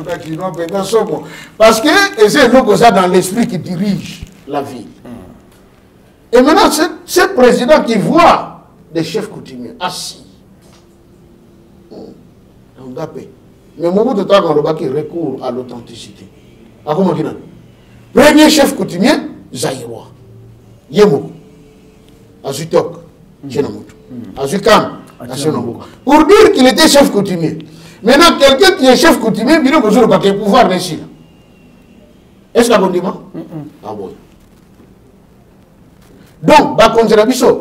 cas, quinoa peut-être somme. Parce que c'est nous ça dans l'esprit qui dirige la ville. Et maintenant, c'est le président qui voit des chefs coutumiers assis. Mais au moment de temps, on a recours à l'authenticité. Premier chef coutumier, Zaïrois. Yemo. Azutok. Azukam. Pour dire qu'il était chef coutumier. Maintenant, quelqu'un qui est chef coutumier, il a besoin de pouvoir ici. Est-ce que vous dites? Ah bon. Donc,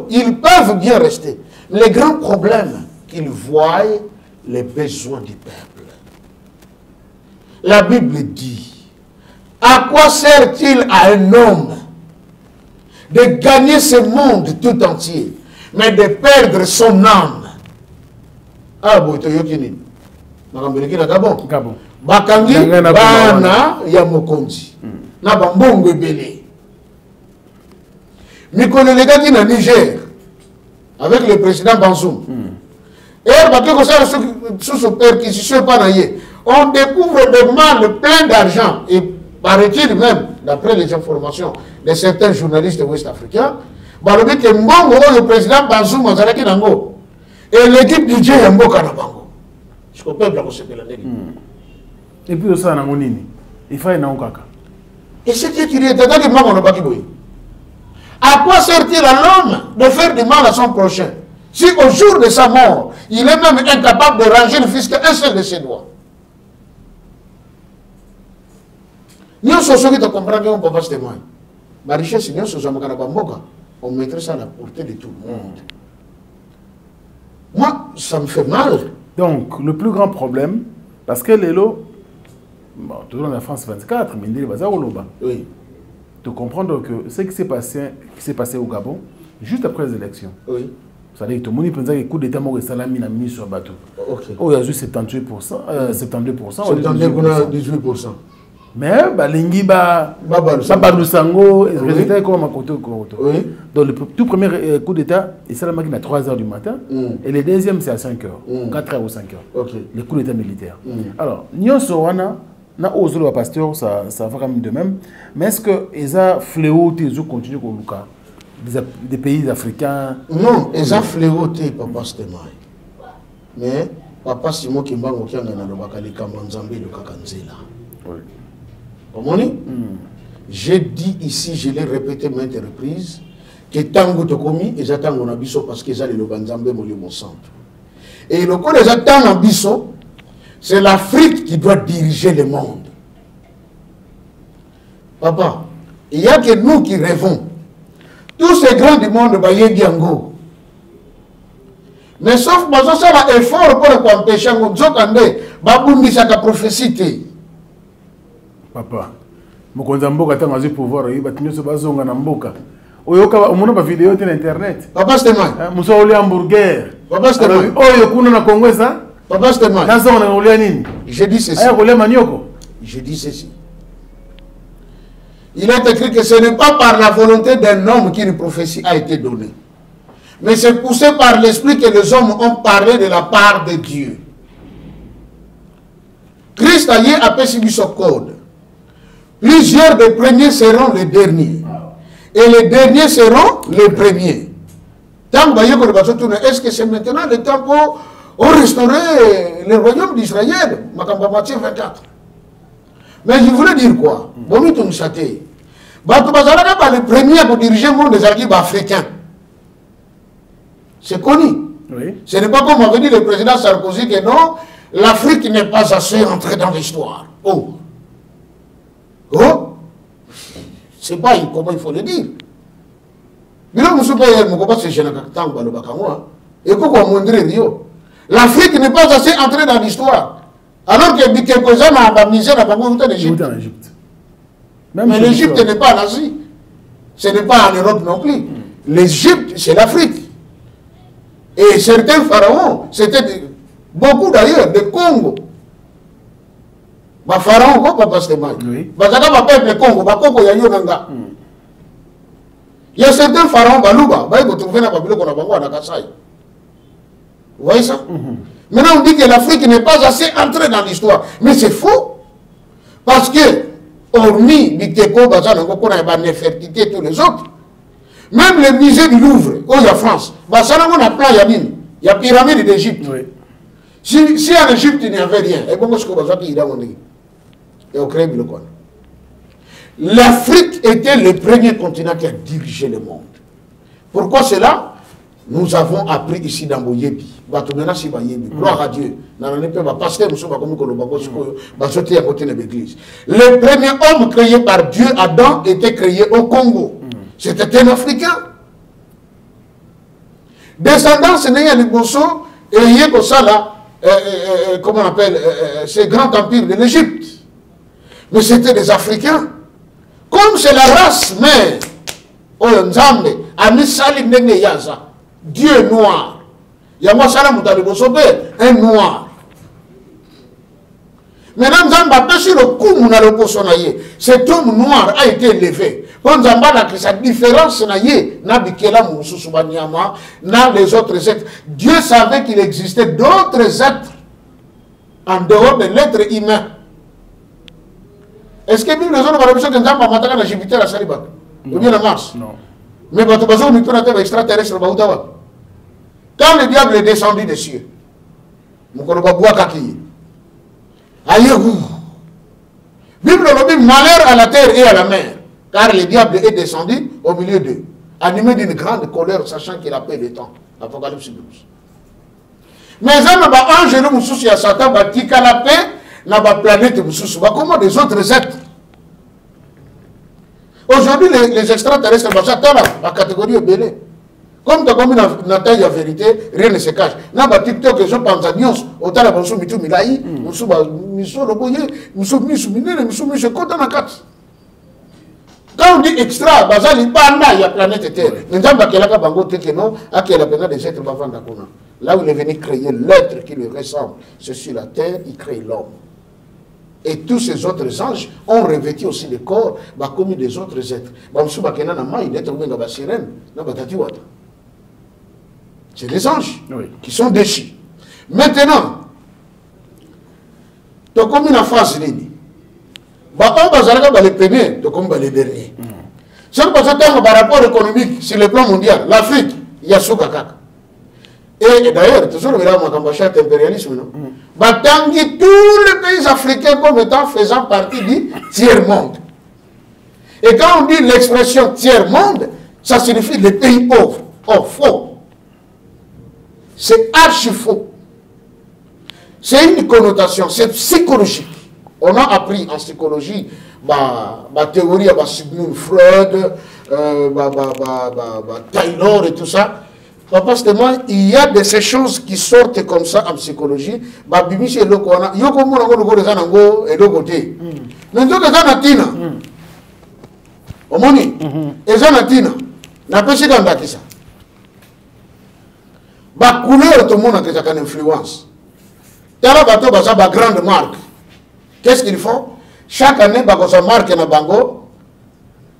ils peuvent bien rester. Les grands problèmes qu'ils voient, les besoins du peuple. La Bible dit, à quoi sert-il à un homme de gagner ce monde tout entier, mais de perdre son âme? Ah bon, tu as Gabon. Bakangi, Bana, Yamokonzi. Na Bambongo Belé. Mikone les gars qui na Niger, avec le président Banzoum. Et sous perquisition, on découvre des mal plein d'argent. Et paraît-il même, d'après les informations de certains journalistes ouest-africains, le président Banzoum et l'équipe du Djé Yambo Kanabango. Je comprends bien que c'est la néglige. Et puis, ça, il faut un kaka. Et c'est qu'il y a des gens qui m'ont dit, à quoi sert-il à l'homme de faire du mal à son prochain? Si au jour de sa mort, il est même incapable de ranger le fisc un seul de ses doigts. Nous sommes ceux qui te comprennent qu'on ne peut pas se témoigner. La richesse, nous sommes on mettrait ça à la portée de tout le monde. Moi, ça me fait mal. Donc, le plus grand problème, parce que les lots, bon, toujours en la France 24, mais il est basé au Loba. Oui. De comprendre que ce qui s'est passé au Gabon, juste après les élections. Oui. Vous savez, tout le monde pensait que le coup d'État m'a mis sur le bateau. Ok. Oh, il y a juste 78%, 72%. 18%. Mais, l'ingui, Babalusango, et le résultat est comme à côté. Oui. Donc, le tout premier coup d'État, il s'est à 3 h du matin, et le deuxième, c'est à 5 h, 4 h ou 5 h. Ok. Le coup d'État militaire. Alors, Nyon Sowana, na osé le pasteur, ça va quand même de même. Mais est-ce que les fléaux continuent à des pays africains? Non, les fléaux, papa Stémaï. Mais, papa Simon Kimbango qui a le Bakali Kamanzambe de Kakanzela. Oui. Comment j'ai dit ici, je l'ai répété maintes reprises, que Tango Tokomi, et j'attends mon abisso parce qu'ils ont le Banzambe mon centre. Et le coup des attentes en abisso, c'est l'Afrique qui doit diriger le monde. Papa, il n'y a que nous qui rêvons. Tous ces grands du monde, Bayengiango. Mais sauf que ça va effort pour empêcher nous de faire la prophétie. Papa, mokonza mboka tanga zu pouvoir yi batinyo so bazonga na mboka. Oyoka omona ba vidéo te na internet. Papa Stémaï. Muso oli hamburger. Papa Stémaï. Oyo kuna na Kongwesa Papa Stéphane. Je dis ceci. Je dis ceci. Il est écrit que ce n'est pas par la volonté d'un homme qu'une prophétie a été donnée. Mais c'est poussé par l'esprit que les hommes ont parlé de la part de Dieu. Christ a dit à Pessibi son code. Plusieurs des premiers seront les derniers. Et les derniers seront les premiers. Est-ce que c'est maintenant le temps pour restaurer le royaume d'Israël? Matthieu 24. Mais je voulais dire quoi? Les premiers pour diriger le monde des archives africains. C'est connu. Oui. Ce n'est pas comme avait dit le président Sarkozy que non, l'Afrique n'est pas assez entrée dans l'histoire. Oh. Oh. C'est pas comment il faut le dire. L'Afrique n'est pas assez entrée dans l'histoire. Alors que quelques-uns ont misé dans l'Égypte. Mais l'Égypte n'est pas en Asie. Ce n'est pas en Europe non plus. L'Égypte, c'est l'Afrique. Et certains pharaons, c'était beaucoup d'ailleurs, de Congo. Les pharaons, Papa Stéphane. Il y a certains pharaons, Balouba, ils vont trouver dans Babylone qu'on a bango à Kassai. Vous voyez ça? Maintenant, on dit que l'Afrique n'est pas assez entrée dans l'histoire. Mais c'est faux. Parce que, hormis Biteko, Bazanango, Nefertiti et tous les autres, même le musée du Louvre, où il y a France, on a plein Yamine, il y a pyramide d'Égypte. Oui. Si en Égypte il n'y avait rien, et comment est-ce qu'on va créer le coin? L'Afrique était le premier continent qui a dirigé le monde. Pourquoi cela? Nous avons appris ici dans Boyebi. Gloire à Dieu. Le premier homme créé par Dieu, Adam, était créé au Congo. C'était un Africain. Descendance n'est pas Bosso et il y a ça là, comment on appelle, ces grands empires de l'Égypte. Mais c'était des Africains. Comme c'est la race mère, Dieu noir. Il y a un noir. Maintenant, cet homme noir a été élevé. Sa différence dans les autres êtres. Dieu savait qu'il existait d'autres êtres en dehors de l'être humain. Est-ce que les gens ont besoin de temps à Jupiter à Salibat? Ou bien à Mars? Non. Mais quand tu as besoin extraterrestre, quand le diable est descendu des cieux, Bible dit malheur à la terre et à la mer, car le diable est descendu au milieu d'eux, animé d'une grande colère, sachant qu'il appelle le temps. Apocalypse 12. Mais un ange nous à Satan, qui a la paix, dans la planète, comment des autres êtres. Aujourd'hui, les extraterrestres, la catégorie est belle. Comme tu as commis la taille de vérité, rien ne se cache. Dans le TikTok, les gens pensent à Dios, autant la bonne soumission, Milaï, quand on dit extra, il y a planète Terre. Là où il est venu créer l'être qui lui ressemble, c'est sur la terre, il crée l'homme. Et tous ces autres anges ont revêtu aussi le corps comme des autres êtres. C'est des anges qui sont déchus. Maintenant, tu as comme une phase ligne. On va les premiers, tu as les derniers. Si on passe par rapport économique sur le plan mondial, l'Afrique, il y a Soukakak. Et d'ailleurs, tu sais, le impérialisme, non? Batangi tous les pays africains comme étant faisant partie du tiers-monde. Et quand on dit l'expression tiers-monde, ça signifie les pays pauvres. Or, faux. C'est archi faux. C'est une connotation, c'est psychologique. On a appris en psychologie ma théorie à Sigmund Freud, Taylor et tout ça. Parce que moi, il y a de ces choses qui sortent comme ça en psychologie. Bibiche et loko wana, yoko muna ngo ngo zana ngo et loko te. Nzo ke zana tina. Omoni, ezana tina. Na pesi kanda kisa. Ba couleur to mona ke zakana influence. Tala bateau, ça va grande marque. Qu'est-ce qu'ils font? Chaque année, ça marque na bango.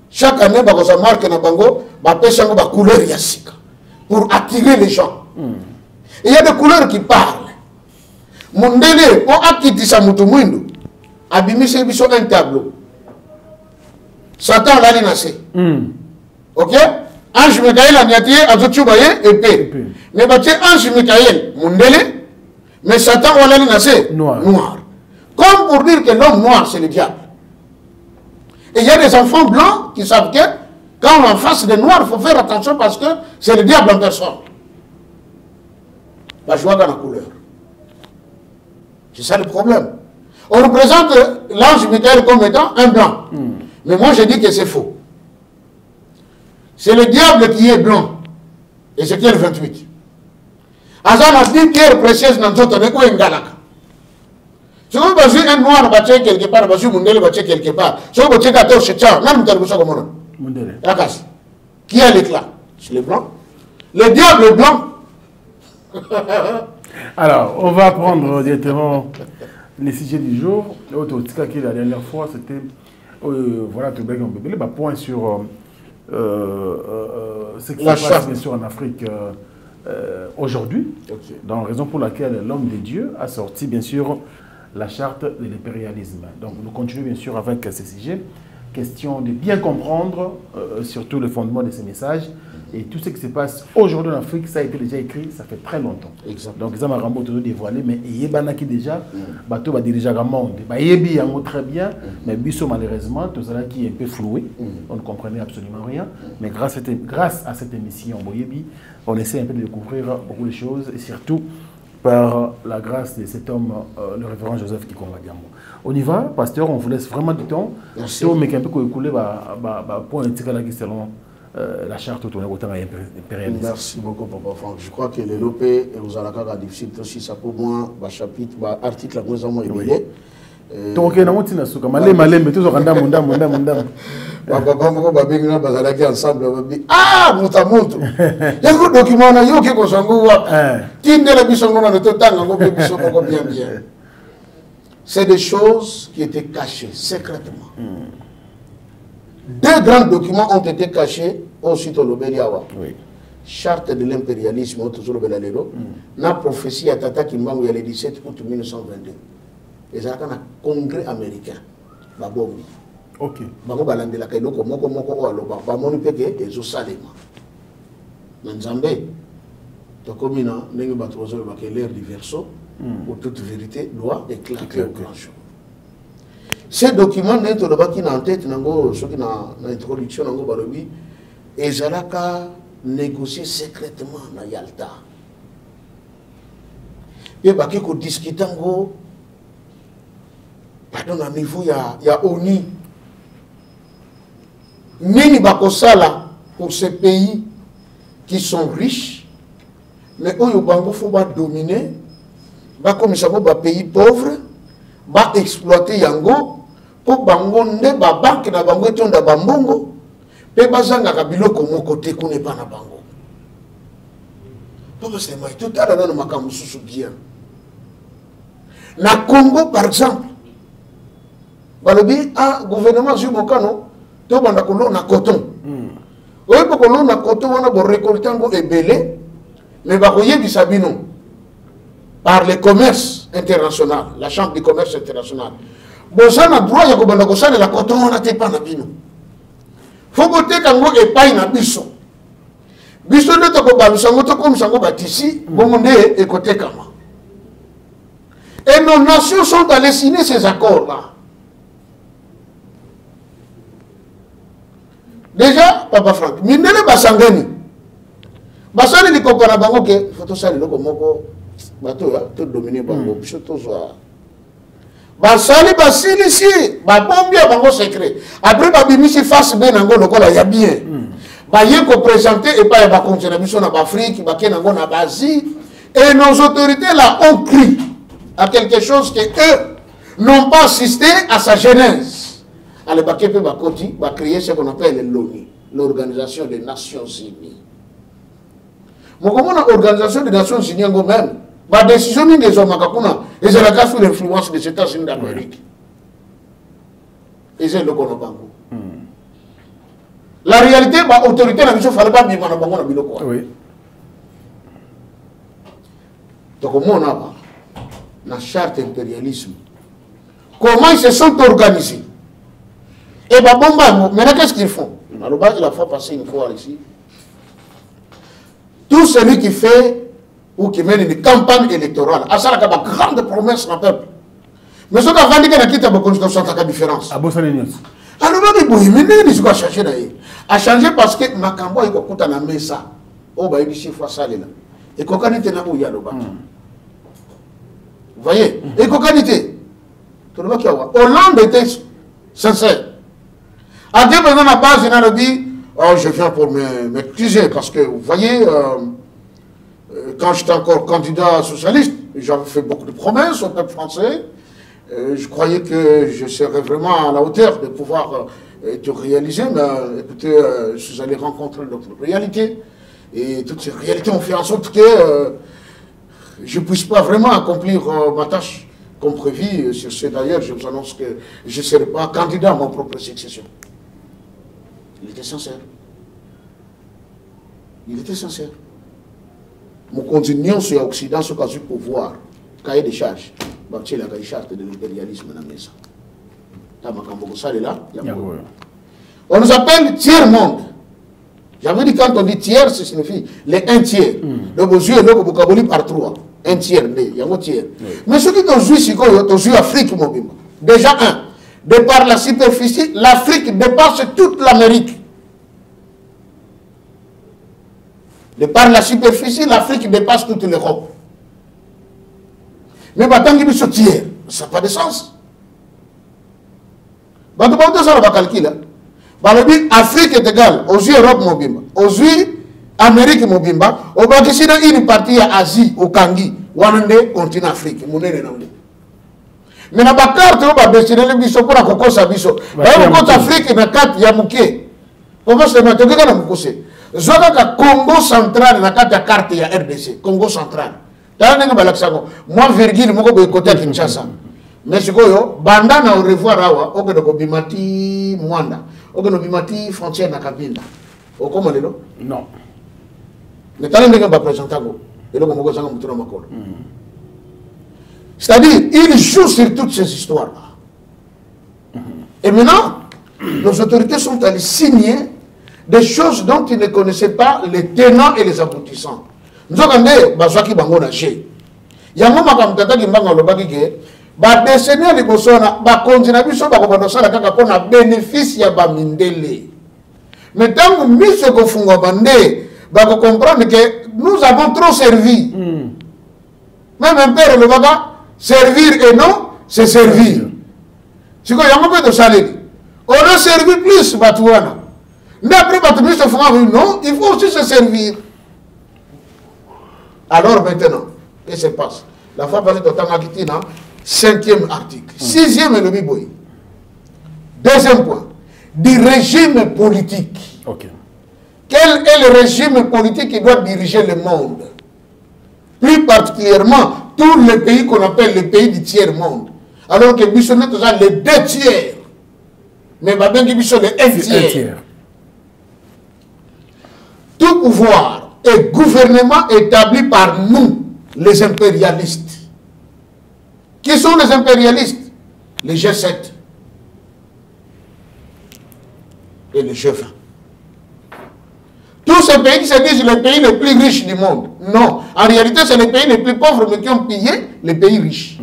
Chaque année, ça marque na bango. Bah, pêche ba couleur yassika pour attirer les gens. Et il y a des couleurs qui parlent. Mon délai, on a quitté sa moutoumoindou. Abimise biso un tableau. Satan l'a linacé. Ok? Ange Michael a niaté à Zotchoubaye épée. Mais bah, Ange Michael, mon délai, mais Satan l'a linacé noir. Comme pour dire que l'homme noir, c'est le diable. Et il y a des enfants blancs qui savent que quand on est en face des noirs, il faut faire attention parce que c'est le diable en personne. Bah, je vois dans la couleur. C'est ça le problème. On représente l'ange Michael comme étant un blanc. Mais moi, je dis que c'est faux. C'est le diable qui est blanc. Ézéchiel 28. Azan a dit pierre précieuse dans notre temps, quoi, une galaka. Si vous avez un noir battu quelque part, vous avez un battu quelque part. Si vous avez un 14 chez Tchao, même vous avez un qui a l'éclat? C'est le blanc. Le diable est blanc. Alors, on va prendre directement les sujets du jour. La dernière fois, c'était voilà, tout le point sur ce qui se passe bien sûr en Afrique aujourd'hui, dans la raison pour laquelle l'homme de Dieu a sorti bien sûr la charte de l'impérialisme. Donc nous continuons bien sûr avec ces sujets. Question de bien comprendre surtout le fondement de ces messages et tout ce qui se passe aujourd'hui en Afrique, ça a été déjà écrit, ça fait très longtemps. Exactement. Donc ça m'a rambo toujours dévoilé, mais il y a qui déjà, bateau va diriger le monde. Il y a très bien, mais biso malheureusement, tout ça qui est un peu floué, on ne comprenait absolument rien. Mais grâce à cette émission, on essaie un peu de découvrir beaucoup de choses et surtout par la grâce de cet homme, le révérend Joseph Kikonga Diambo. On y va, pasteur, on vous laisse vraiment du temps. Merci. Mais un peu écoulé pour un petit cas qui selon la charte autour de l'impérialisme. Merci beaucoup, Papa Franck. Je crois que le LOP et vous allez avoir difficile aussi, ça pour moi, chapitre, article, à moins en moins évolué. Donc, on a un souka, malé, mais toujours randam. Papa, on va bien bazalaker ensemble. Ah, moutamoutou. Il y a un document, il y a un document, qui ne l'a pas dans le temps, bien. C'est des choses qui étaient cachées secrètement. Deux grands documents ont été cachés au site de l'Obeliawa. Charte de l'impérialisme, la prophétie à Tata Kimbangu, il y a le 17 août 1922. Et ça a un congrès américain. Ok. Bango balandela ka eloko moko aloba bamoni peke ezosalema na Nzambe tokomi na ndenge bato bazoloba ke l'ère du verseau où toute vérité doit éclater au grand jour. Ces documents nde tolobaki na tête nango soki na introduction nango balobi ezalaka négocier secrètement na Yalta pe baki ko discuter ngo pardon à niveau ya ONU. Nini bakosala pour ces pays qui sont riches, mais où il faut dominer, comme ça va pays pauvres, va exploiter yango, pour bango nde ba banque na bango tonda bambongo, pe bazanga kabilo komo côté kune pa na bango. Papa c'est moi tout à l'heure na makambo susu bien. Na Congo par exemple, balobi a gouvernement Zubokano to banda kolo na coton. Oui, pour que l'on a coton, on a récolté un peu belé, mais va voyer du sabino par le commerce international, la chambre du commerce international. Bon, ça n'a droit à banda kosa de la coton, on a été pas na bino. Faut que kango et pas na biso. Biso de to ba biso ngoto comme sango batisi, bon monde et côté kama. Et nos nations sont allées signer ces accords là. Déjà, Papa Franck, Mindele Basangani. Basani li kokona bango ke photo sali loko moko bato ya to dominer bango bisoto zo. Basali basili si ba bombi bango secret. Après ba bimisi face ben nango lokola ya bien. Ba yeko présenter et pas ba contribution na Afrique, ba kenango na Asie et nos autorités là ont cru à quelque chose que eux n'ont pas assisté à sa genèse. Allez, va créer ce qu'on appelle l'ONU, l'Organisation des Nations Unies. Mais comment l'Organisation des Nations Unies, même, La décision des hommes, et c'est la cas sous l'influence des États-Unis d'Amérique. Et c'est le Konobango. La réalité, l'autorité, il ne fallait pas vivre dans le Bango. Oui. Donc, on a la charte impérialisme. Comment ils se sont organisés? Et maintenant, qu'est-ce qu'ils font? Il a fait passer une fois ici. Tout celui qui fait ou qui mène une campagne électorale, à ça, il y a une grande promesse dans le peuple. Mais ce qu'on a dit, c'est qu'il y a une différence. Alors, il a changé. A changé parce que Makambo a écouté la mesa. Oh, bah, il y a fois ça là. Et qu'on a été là où il y a le bac. Vous voyez? Et qu'on a été. Hollande était sincère. À dire maintenant la base, il a dit, oh, je viens pour m'excuser parce que vous voyez, quand j'étais encore candidat socialiste, j'avais fait beaucoup de promesses au peuple français. Je croyais que je serais vraiment à la hauteur de pouvoir être réalisé, mais écoutez, je suis allé rencontrer d'autres réalités. Et toutes ces réalités ont fait en sorte que je ne puisse pas vraiment accomplir ma tâche comme prévu. Sur ce, d'ailleurs, je vous annonce que je ne serai pas candidat à ma propre succession. Il était sincère. Il était sincère. Mon continuons sur l'Occident, ce cas du pouvoir, cahier des charges, bâtir la charte de l'impérialisme dans la maison. On nous appelle tiers-monde. J'avais dit quand on dit tiers, ça signifie les un tiers. Donc aux yeux, le vocabulaire par trois. Un tiers, il y a un tiers. Mais ce qui est aux yeux Afrique, déjà un. De par la superficie, l'Afrique dépasse toute l'Amérique. De par la superficie, l'Afrique dépasse toute l'Europe. Mais tant qu'il y a ce tiers, ça n'a pas de sens. Bah, tu peux ça, on va calculer. Afrique est égale aux yeux Europe Mobimba, aux yeux Amérique Mobimba, au Bakissi dans une partie à Asie, au Kangi, ou en continent Afrique. Mais dans la carte, on va dessiner les bisous pour la coco sa bisou. Dans le côté Afrique, il y a 4 Yamouké. Comment se met dans le Mokose? Zoga Congo central, la carte, il y a RDC, Congo central. Moi, virgule, je vais côté à Kinshasa. Mais ce que bandana au revoir awa, oke no bimati Mwanda, oke no bimati frontière na Kabinda. O comment le non? Non. Mais talent de va présenter go. Et le Congo sanga mutuna makolo. C'est-à-dire, il joue sur toutes ces histoires-là. Et maintenant, nos autorités sont allées signer des choses dont ils ne connaissaient pas les tenants et les aboutissants. Nous avons dit, Bazwaki Bango Naché. Il y a un moment quand on a dit, ba décennie les bosona ba continue biso ba ko ça kaka pona bénéfice ya ba mindele. Mais tant que mise ko funga bande ba ko comprendre que nous avons trop servi. Même un père le baga servir et non c'est servir. Si ko yango pe de salé. On a servi plus batouana. Mais après batouana se funga non, il faut aussi se servir. Alors maintenant, qu'est-ce qui se passe? La fois passée de Tangakitina 5e article. 6e le Biboy. 2e point. Du régime politique. Okay. Quel est le régime politique qui doit diriger le monde? Plus particulièrement, tous les pays qu'on appelle les pays du tiers-monde. Alors que Bissonnet a les 2 tiers. Mais bien que Bissonnet est 1 tiers. Tout pouvoir et gouvernement établi par nous, les impérialistes. Qui sont les impérialistes? Les G7 et les G20. Tous ces pays qui se disent les pays les plus riches du monde. Non. En réalité, c'est les pays les plus pauvres mais qui ont pillé les pays riches.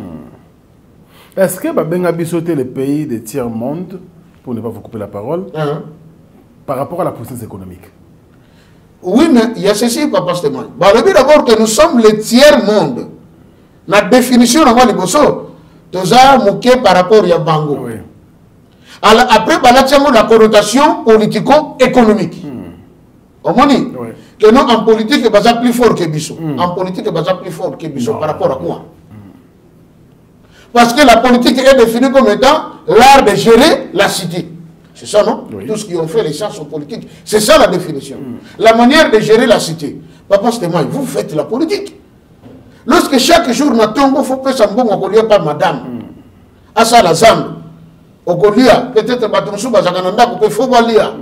Est-ce que Babenga sauter les pays des tiers-monde, pour ne pas vous couper la parole, par rapport à la puissance économique? Oui, mais il y a ceci, Papa Stéman. Le but d'abord que nous sommes les tiers-monde. La définition avant les bosso, tout ça moqué par rapport à Bango. Oui. Alors, après, la connotation politico-économique. On dit que non, en politique, c'est plus fort que Bissot. En politique, c'est plus fort que Bissot. Par rapport à quoi? Parce que la politique est définie comme étant l'art de gérer la cité. C'est ça, non? Oui. Tout ce qu'ils ont fait, les sciences politiques, c'est ça la définition. La manière de gérer la cité. Papa Stéman, vous faites la politique. Lorsque chaque jour, on attend, il faut que ça ne pas madame. À ça, la zambe. Au Golia, peut-être Batonsu, Bazananda, il faut lire.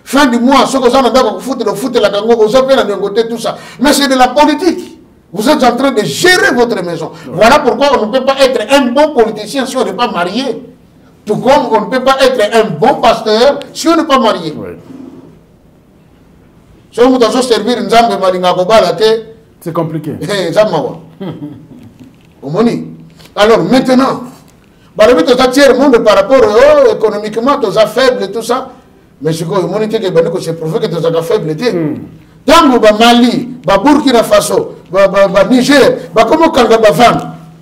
Fin du mois, ceux qui ont foot, la gango, vous avez la négoté, tout ça. Mais c'est de la politique. Vous êtes en train de gérer votre maison. Voilà pourquoi on ne peut pas être un bon politicien si on n'est pas marié. Tout comme on ne peut pas être un bon pasteur si on n'est pas marié. Si on doit servir une zambe malinga kobala, c'est compliqué. Alors maintenant, le monde par rapport économiquement, tu es faible et tout ça. Mais ce que c'est prouvé que tu es faible. Tant que Mali, Burkina Faso, Niger, comment quand on va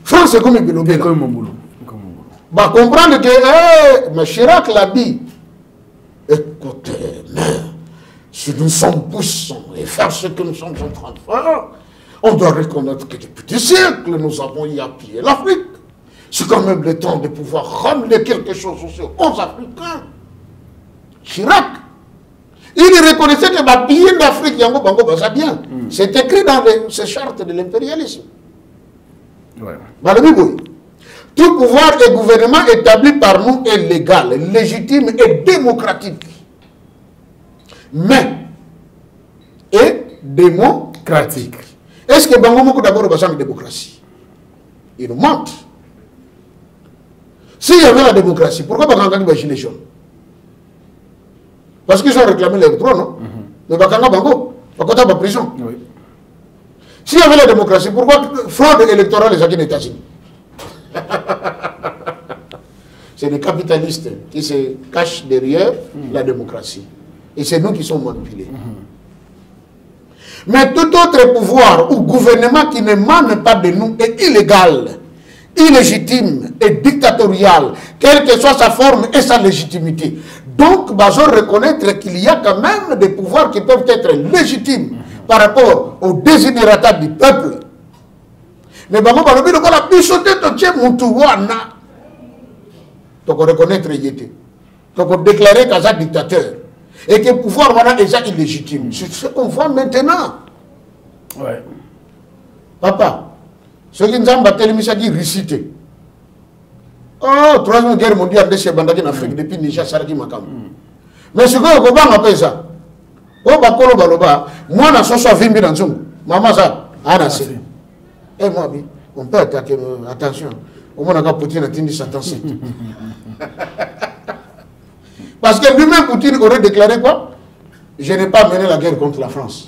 France est comme un boulot. Comprendre que Chirac l'a dit. Écoutez, si nous sommes puissants et faire ce que nous sommes en train de faire, on doit reconnaître que depuis des siècles, nous avons y appuyé l'Afrique. C'est quand même le temps de pouvoir ramener quelque chose aussi aux Africains. Chirac, il reconnaissait que les pays d'Afrique, ça bien. C'est écrit dans ces chartes de l'impérialisme. Tout pouvoir et gouvernement établi par nous est légal, légitime et démocratique. Mais, et démocratique. Est-ce que Bango d'abord a besoin de démocratie? Ils nous mentent. S'il y avait la démocratie, pourquoi Bakanga a gilets jaunes? Parce qu'ils ont réclamé les droits, non? Mais Bakanga Bango, Bakota va prison. S'il y avait la démocratie, pourquoi fraude électorale les États-Unis? C'est les capitalistes qui se cachent derrière la démocratie. Et c'est nous qui sommes manipulés. Mais tout autre pouvoir ou gouvernement qui ne mane pas de nous est illégal, illégitime et dictatorial, quelle que soit sa forme et sa légitimité. Donc, Bazo reconnaître qu'il y a quand même des pouvoirs qui peuvent être légitimes par rapport aux désidérata du peuple. Mais Bazo Balobi, on a pu sauter ton tien Moutouana. Donc, on reconnaître Yété. Donc, on déclarer qu'il y a un dictateur. Et que le pouvoir voilà, est déjà illégitime. C'est ce qu'on voit maintenant. Ouais. Papa, ce qui nous a battu, c'est dit réciter. Oh, 3e guerre mondiale de chez Bandaki en Afrique, depuis Niger, Saraki Makam. Mais ce que vous avez ça, oh, Bakolo Baloba, moi, je suis à 20 000 ans. Maman, ça, Anassi. Et moi, on peut attaquer, attention. Au moins, on a Poutine a dit Satan. Parce que lui-même, Poutine aurait déclaré quoi? Je n'ai pas mené la guerre contre la France.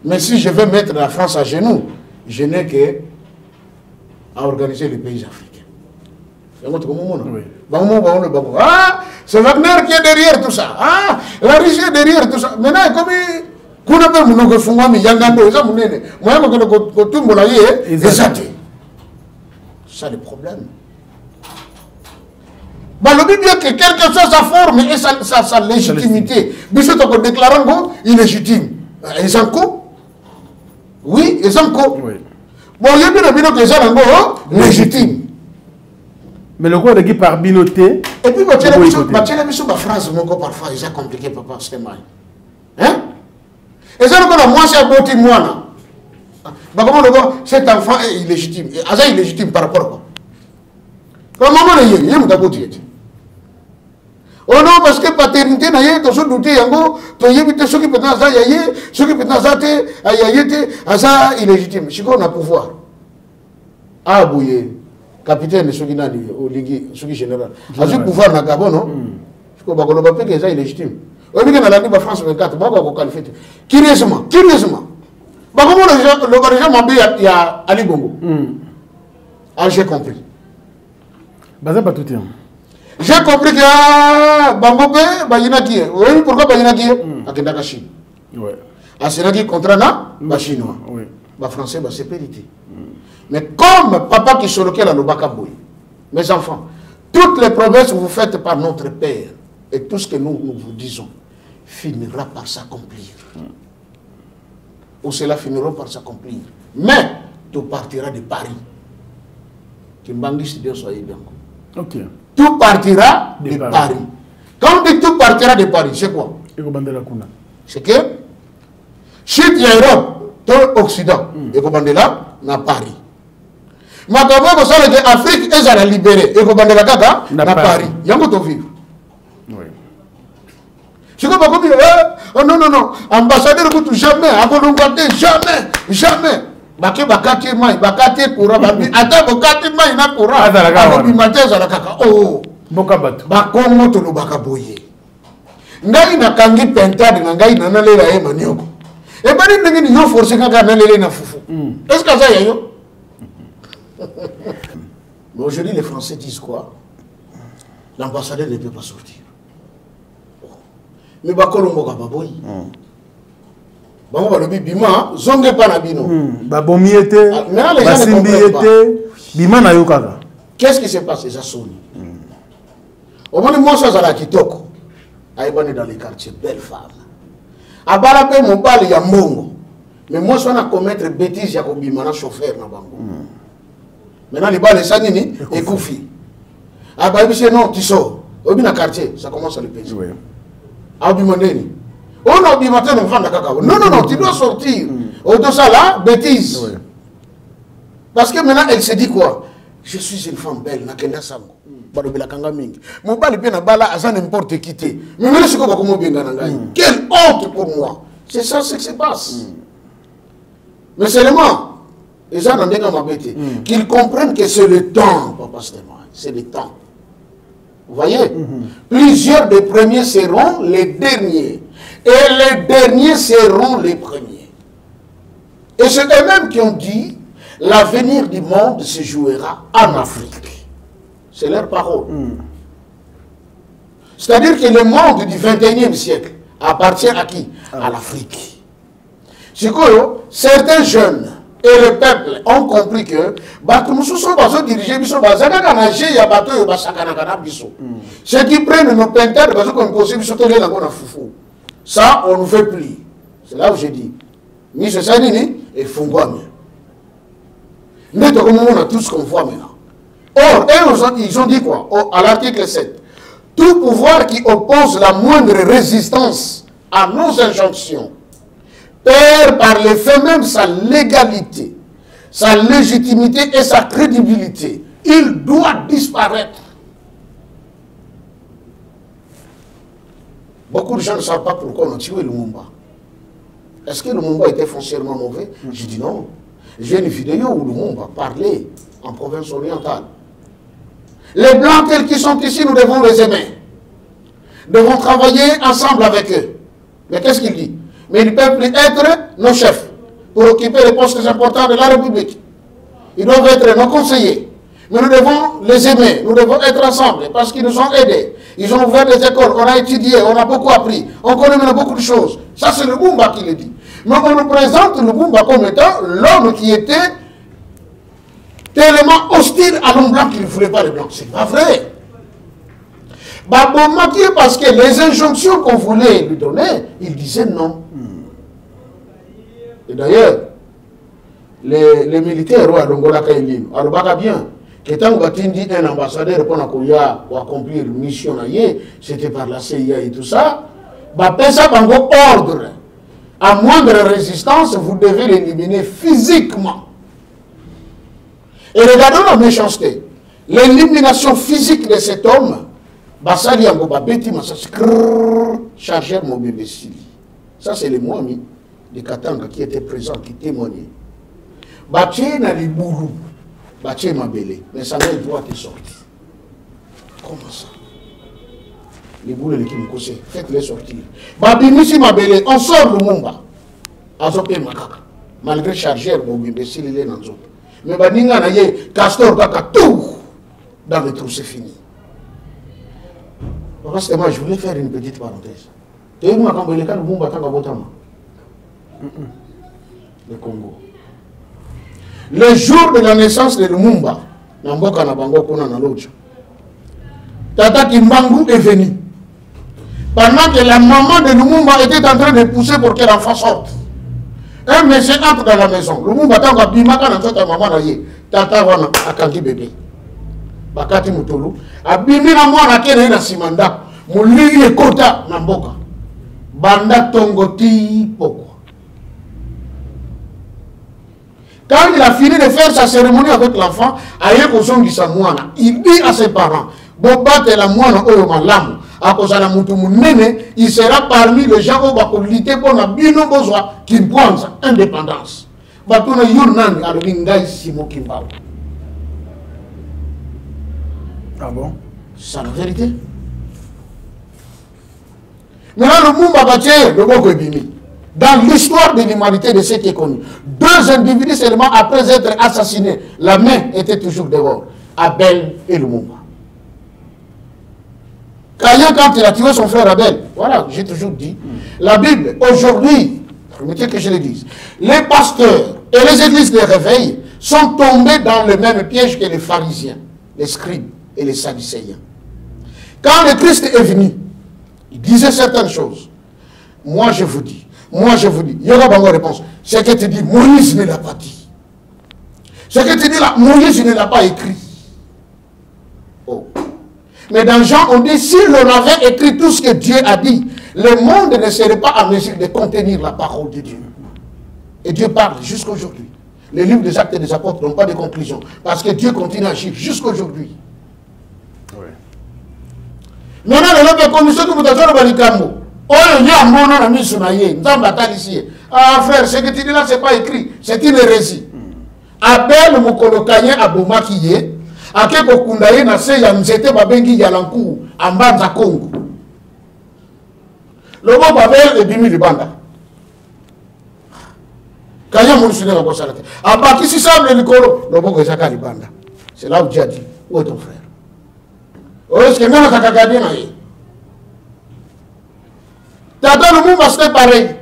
Mais si je veux mettre la France à genoux, je n'ai que à organiser les pays africains. Ah, c'est Wagner qui est derrière tout ça. Ah, la Russie est derrière tout ça. Maintenant, comme il ça le problème. Le but bien que quelle que soit sa forme et sa légitimité, Bissot en déclarant illégitime. Et Zanko? Oui, et Zanko. Bon, il y a bien que ça légitime. Mais le quoi de qui par binoté? Et puis, ma phrase, parfois, c'est compliqué, papa, c'est mal. Hein? Et ça, moi, c'est un beau moi. Comment le gars, cet enfant est illégitime. Et Aza est illégitime par rapport à quoi? Comment il y a un peu. Oh non, parce que paternité, tu as douté, tu as évité ceux qui peuvent dans ça, ceux qui peuvent dans ça, ça illégitime. Je on a pouvoir. Ah, bouillé, capitaine de ceux qui au Ligue, ceux qui général. A ce pouvoir dans Gabon, non? Je crois que c'est illégitime. On dit que dans la Ligue de France 24, on va qualifier. Curieusement. Comment le gens m'ont dit il y a Ali Bongo. Ah, j'ai compris. J'ai compris que Bangopé, Bayinaki. Oui, pourquoi Bayinaki? À Kendakashi. Oui. À Sénaki contre les Chinois. Oui. Les Français, c'est périté. Mais comme papa qui soloquait la Lobakaboui, mes enfants, toutes les promesses que vous faites par notre Père et tout ce que nous vous disons finira par s'accomplir. Ou cela finira par s'accomplir. Mais tu partiras de Paris. Tu m'banguis bien soyez bien. Ok. Tout partira de Paris. Quand on dit tout partira de Paris, c'est quoi? C'est que si tu es Europe, tu es Occident, et que là, à Paris. makambo ko sala que Afrique ezala libérée et ko bandela kaka na Paris yango to vivre. Oui. Je comprends pas oh non ambassadeur ko jamais akolongate jamais bakati mai bakati courant babi ata bakati mai na courant abi matin za kaka oh boka bato bakongo to lobaka boye ngai na kangi pentade na ngai na lela e manioko e bari ndenge ni yo forcer kaka na lela na fufu est-ce que ça yo? Mais aujourd'hui les Français disent quoi? L'ambassadeur ne peut pas sortir. Mais bakolongo ka baboyi bango balobi bima zonge pa na bino babomi ete basimbi ete bima na yo kaka. Qu'est-ce qui se passe ça sonne? Au moins moi ça la kitoko aibane dans les quartiers belle femme abala pe mobali ya mbongo mais moi ça na commettre bêtise ya ko bima na chauffeur na bango maintenant les balles ça nini ekufi ababi c'est non tu sors au bien quartier ça commence à le péter abimandeni on a dit matin on va non tu dois sortir au dos ça là bêtise parce que maintenant elle se dit quoi? Je suis une femme belle nakenda sango balobela kanga mingi mobali pe na bala aza n'importe qui te mais même si ko ba komo benga na ngai quelle honte pour moi. C'est ça ce qui se passe. Mais seulement les gens n'ont pas m'embêter qu'ils comprennent que c'est le temps papa Stéphane, c'est le temps. Vous voyez, plusieurs des premiers seront les derniers. Et les derniers seront les premiers. Et c'est eux-mêmes qui ont dit, l'avenir du monde se jouera en Afrique. C'est leur parole. C'est-à-dire que le monde du 21e siècle appartient à qui? À l'Afrique. C'est que certains jeunes et le peuple ont compris que ceux qui prennent nos pintades parce qu'on possible ça on ne fait plus. C'est là où je dis ni ce sanini et fungwami. Nous on a tous qu'on voit maintenant. Or ils ont dit quoi? À l'article 7, tout pouvoir qui oppose la moindre résistance à nos injonctions perd par les faits même sa légalité, sa légitimité et sa crédibilité. Il doit disparaître. Beaucoup de gens ne savent pas pourquoi on a tué Lumumba. Est-ce que Lumumba était foncièrement mauvais? Je dis non. J'ai une vidéo où Lumumba parlait en province orientale. Les Blancs tels qu'ils sont ici, nous devons les aimer. Nous devons travailler ensemble avec eux. Mais qu'est-ce qu'il dit? Mais ils peuvent être nos chefs pour occuper les postes importants de la République. Ils doivent être nos conseillers. Mais nous devons les aimer, nous devons être ensemble parce qu'ils nous ont aidés. Ils ont ouvert des écoles, on a étudié, on a beaucoup appris. On connaît maintenant beaucoup de choses. Ça, c'est Lumumba qui le dit. Mais on nous présente Lumumba comme étant l'homme qui était tellement hostile à l'homme blanc qu'il ne voulait pas les blancs. C'est pas vrai. Parce que les injonctions qu'on voulait lui donner, il disait non. Et d'ailleurs, les militaires à Longola Kaïlim, à Lobaka bien, que tant qu'on dit un ambassadeur pour accomplir une mission, c'était par la CIA et tout ça, ça bango ordre. À moindre résistance, vous devez l'éliminer physiquement. Et regardons la méchanceté. L'élimination physique de cet homme, Basali Angoba Beti Massas chargeur mobile. Ça, c'est les Moami de Katanga qui étaient présents, qui témoignaient. Baché n'a les boulous, Baché Mabélé, mais ça n'a droit de sortir. Comment ça? Les boulous qui me causent, faites-les sortir. Babimisi Mabélé, on sort le Mumba. Azopé Makaka, malgré chargeur mobile, il est dans l'autre. Mais Baninga n'a yé, Castor Kaka, tout dans le trou, c'est fini. Parce que moi, je voulais faire une petite parenthèse. Tu sais, moi, quand le Mumba Tanga Botama, le Congo. Le jour de la naissance de Lumumba, Namboka Nabango Kona Nalocha, Tata Kimbangu est venu. Pendant que la maman de Lumumba était en train de pousser pour que l'enfant sorte. Un monsieur entre dans la maison. Lumumba Tanga Bimaka dans sa maman naïe. Tata Wana Akangi bébé. Bakati Mutulu. Abimi na mwana kene na simanda. Muli ekota na mboka. Banda tongoti poko. Quand il a fini de faire sa cérémonie avec l'enfant, il dit à ses parents, il sera parmi les gens qui vont lutter pour la indépendance. Ah bon? C'est la vérité. Maintenant, le monde va le dans l'histoire de l'humanité de ce qui est connu, 2 individus seulement après être assassinés, la main était toujours dehors. Abel et Lumumba. Caïn, quand il a tué son frère Abel, voilà, j'ai toujours dit, la Bible, aujourd'hui, permettez que je le dise, les pasteurs et les églises de réveil sont tombés dans le même piège que les pharisiens, les scribes et les sadducéens. Quand le Christ est venu, il disait certaines choses. Moi je vous dis, il y aura une réponse. Ce que tu dis, Moïse ne l'a pas dit. Ce que tu dis là, Moïse ne l'a pas écrit. Oh. Mais dans Jean, on dit, si l'on avait écrit tout ce que Dieu a dit, le monde ne serait pas en mesure de contenir la parole de Dieu. Et Dieu parle jusqu'à aujourd'hui. Les livres des Actes et des Apôtres n'ont pas de conclusion. Parce que Dieu continue à agir jusqu'à aujourd'hui. Oui. Maintenant, le commission que vous avez ah frère, ce que tu dis là, ce n'est pas écrit. C'est une hérésie. Abel Mokolokaye Abomakiye, Akeko Kundaye Nase Yamzete Babengi Yalankou, Ambanza Congo. Le mot Babel est bimi de Banda. Kaya Moussine la Bossalate. Abaki si sable le colo, le mot Zaka de Banda. C'est là où Dieu a dit, où est ton frère? Où est-ce que nous avons Tata le monde c'était pareil.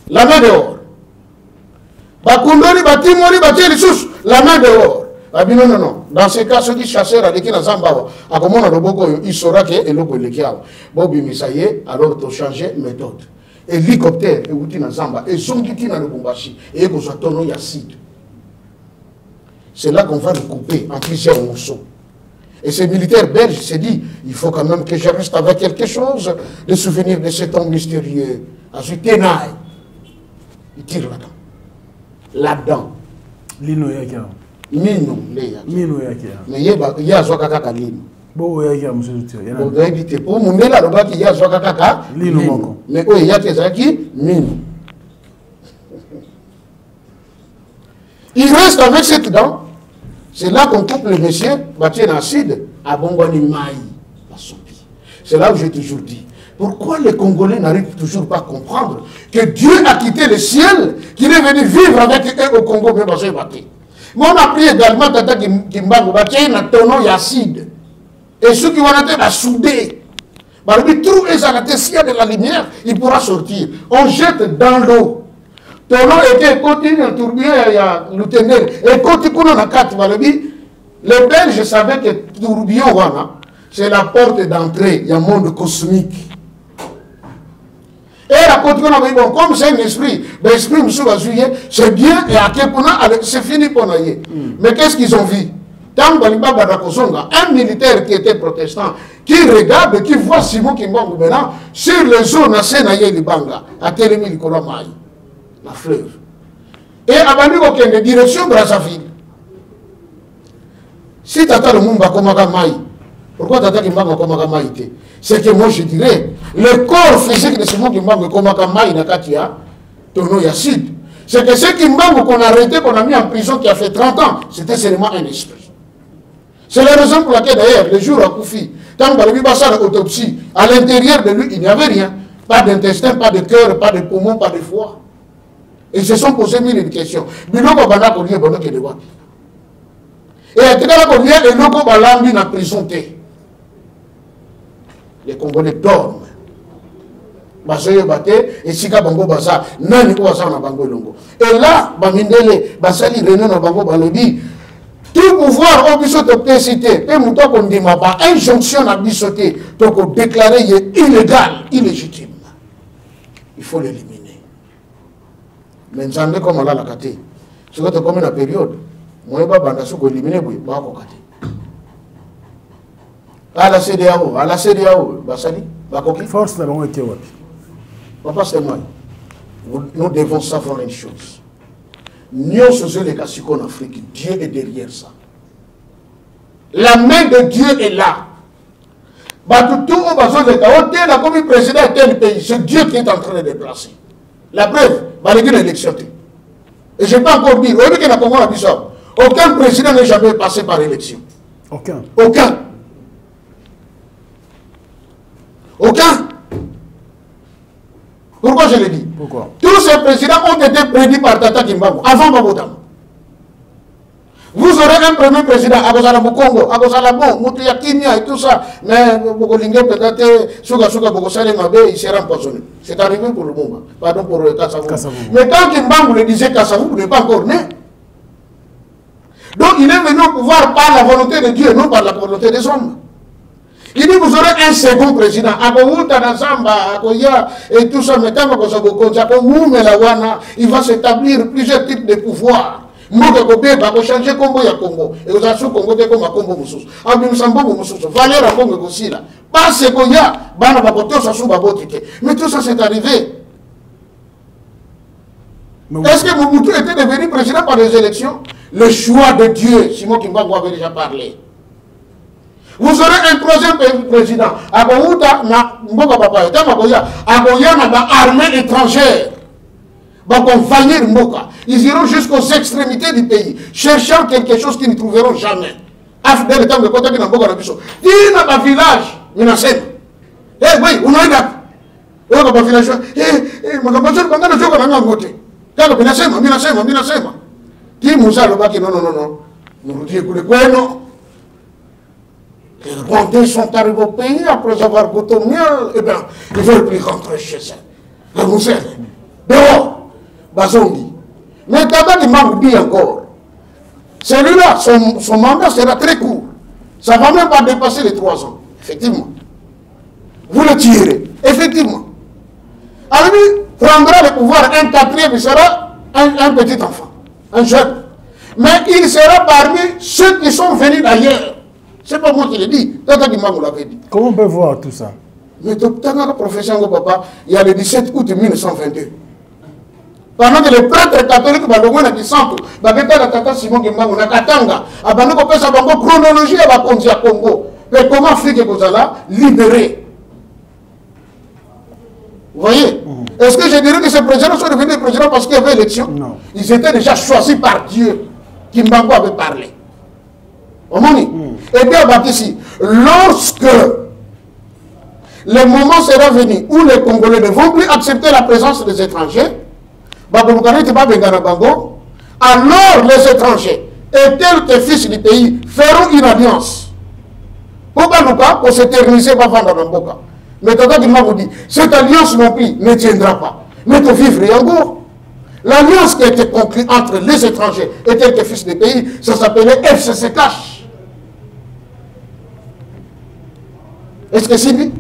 La main dehors. Bakundoli, Batimori, Batil sous la main dehors. Non, non, non. Dans ce cas, ceux qui chassèrent avec la Zamba, à comment on a le boko, il saura que et le Bolékiao. Bobi Misaye, alors tu changer méthode. Hélicoptère, et outil na Zamba, et Zongiti na le Bombashi, et vous attendez Yacide. C'est là qu'on va le couper en plusieurs morceaux. Et ces militaires belges se dit, il faut quand même que je reste avec quelque chose de souvenir de cet homme mystérieux. Azutenaï. Il tire là-dedans. Là-dedans. Lino yakia. Mino, Léa. Mino yakia. Mais il y a Zwakaka Lino. Bon, yakia, monsieur Zoutir. Bon, il dit, pour mon là, le bac, il y a Zwakaka Lino. Mais il y a Kezaki, Mino. Il reste avec cette dent. C'est là qu'on coupe le monsieur, bâti en acide, à Bongwani Maï. C'est là où j'ai toujours dit, pourquoi les Congolais n'arrivent toujours pas à comprendre que Dieu a quitté le ciel, qu'il est venu vivre avec eux au Congo, même dans ce bâti. Mais on a pris également Tata Kimbango, bâti un tonneau d'acide. Et ceux qui vont être soudés, le trou est s'il y a de la lumière, il pourra sortir. On jette dans l'eau. Tono était côté un tourbillon, il y a le ténèbre. Et côté qu'on a 4, les Belges savaient que tourbillon, c'est la porte d'entrée, il y a un monde cosmique. Et la côté qu'on a dit, bon, comme c'est un esprit, l'esprit c'est bien, et à Kepuna, c'est fini pour naïe. Mais qu'est-ce qu'ils ont vu? Tant un militaire qui était protestant, qui regarde, qui voit Simon Kimbangu maintenant, sur les eaux, Nasenaye Libanga, à Télémi Nicolamaï. La fleuve. Et abandonné aucune direction Brazzaville. Si Tata le Mumba Komaka Maï, pourquoi Tata Kimbango Komaka Maï? C'est que moi je dirais, le corps physique de ce monde Kimbango Komaka Maï Nakatia, Tono Yacide, c'est que ce Kimbango qu'on a arrêté, qu'on a mis en prison qui a fait 30 ans, c'était seulement un esprit. C'est la raison pour laquelle d'ailleurs, le jour à Koufi, tant que l'autopsie, à l'intérieur de lui, il n'y avait rien. Pas d'intestin, pas de cœur, pas de poumon, pas de foie. Ils se sont posés mille une question. Et la prison. Les Congolais dorment. Et là, tout pouvoir au biseau de PCT, et mouton qu'on dit ma part, injonction à biseauter, donc déclarer illégal, illégitime. Il faut l'éliminer. Mais nous avons comme la cate. C'est comme une période. Moi, je ne sais pas éliminer, je ne sais pas. À la CDAO, Bassali, force n'a pas été. Papa, c'est moi. Nous devons savoir une chose. Nous sommes les Kassiko en Afrique. Dieu est derrière ça. La main de Dieu est là. Comme président de tel pays, c'est Dieu qui est en train de déplacer. La preuve, il y a l'élection. Et je ne vais pas encore dire, aucun président n'est jamais passé par élection. Aucun. Aucun. Aucun. Pourquoi je le dis? Pourquoi? Tous ces présidents ont été prédits par Tata Kimbangu, avant Babodam. Vous aurez un premier président, Agosala Mukongo, Agosala Bon, Moutia Kimia et tout ça, mais Bokolingue peut-être, Souga Bokosale Mabe, il sera empoisonné. C'est arrivé pour le moment, pardon pour Kassavou. Mais quand Kimbangu le disait Kassavou, vous n'êtes pas encore né. Donc il est venu au pouvoir par la volonté de Dieu, non par la volonté des hommes. Il dit vous aurez un second président. Et tout ça, il va s'établir plusieurs types de pouvoirs. Il va changer Congo ya Congo. Et vous avez Congo de comme Congo Moussous. Valère Congo aussi là. Pas ce qu'il y a, mais tout ça c'est arrivé. Est-ce que Mobutu était devenu président par les élections? Le choix de Dieu, Simon Kimbangu avait déjà parlé. Vous aurez un troisième président. Armée étrangère. Ils iront jusqu'aux extrémités du pays, cherchant quelque chose qu'ils ne trouveront jamais. Il y a un village, il y a un les Rwandais sont arrivés au pays après avoir goûté au miel, eh bien, ils ne veulent plus rentrer chez eux. Vous êtes dehors, Bazondi. Mais Tata Kimbangu dit encore, celui-là, son mandat sera très court. Ça ne va même pas dépasser les 3 ans. Effectivement. Vous le tirez. Effectivement. Alors lui prendra le pouvoir, un 4e, il sera un petit enfant, un jeune. Mais il sera parmi ceux qui sont venus d'ailleurs. C'est pas moi qui l'ai dit. Tata Kimbangu l'avait dit. Comment on peut voir tout ça? Mais dans la profession de papa, il y a le 17 août 1922. Pendant que les prêtres catholiques, ils ont dit Santo, Tata Simon Kimbangu, Nakatanga, ils ont fait sa chronologie à Congo. Mais comment Afrique est libérée? Vous voyez? Est-ce que je dirais que ces présidents sont devenus présidents parce qu'il y avait élection? Non. Ils étaient déjà choisis par Dieu. Kimbangu avait parlé. Et bien, ici, lorsque le moment sera venu où les Congolais ne vont plus accepter la présence des étrangers, alors les étrangers et tels que fils du pays feront une alliance. Pour s'éterniser, mais Tata Kimbangu dit, cette alliance non plus ne tiendra pas. Mais de vivre Yango. L'alliance qui a été conclue entre les étrangers et tels que fils du pays, ça s'appelait FCCK. Est-ce que Simbi,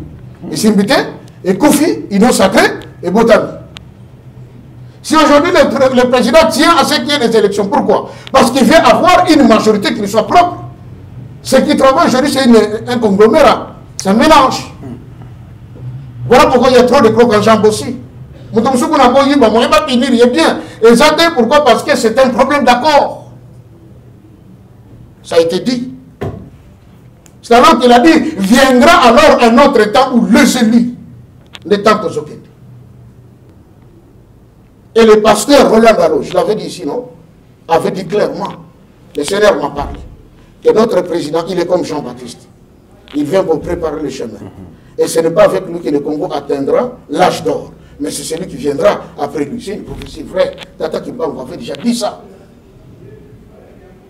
et Simbité, et Kofi, Ido Sacré, et Botami. Si aujourd'hui le président tient à ce qu'il y ait des élections, pourquoi? Parce qu'il veut avoir une majorité qui lui soit propre. Ce qui travaille aujourd'hui, c'est un conglomérat. C'est un mélange. Voilà pourquoi il y a trop de crocs en jambes aussi. Il y a bien. Et ça, pourquoi? Parce que c'est un problème d'accord. Ça a été dit. C'est alors qu'il a dit, viendra alors un autre temps où les élus n'étant pas occupés. Et le pasteur Roland Garros, je l'avais dit ici, non? Avait dit clairement, le Seigneur m'a parlé, que notre président, il est comme Jean-Baptiste. Il vient pour préparer le chemin. Et ce n'est pas avec lui que le Congo atteindra l'âge d'or, mais c'est celui qui viendra après lui. C'est une prophétie vraie. Tata Kimbangu avait déjà dit ça.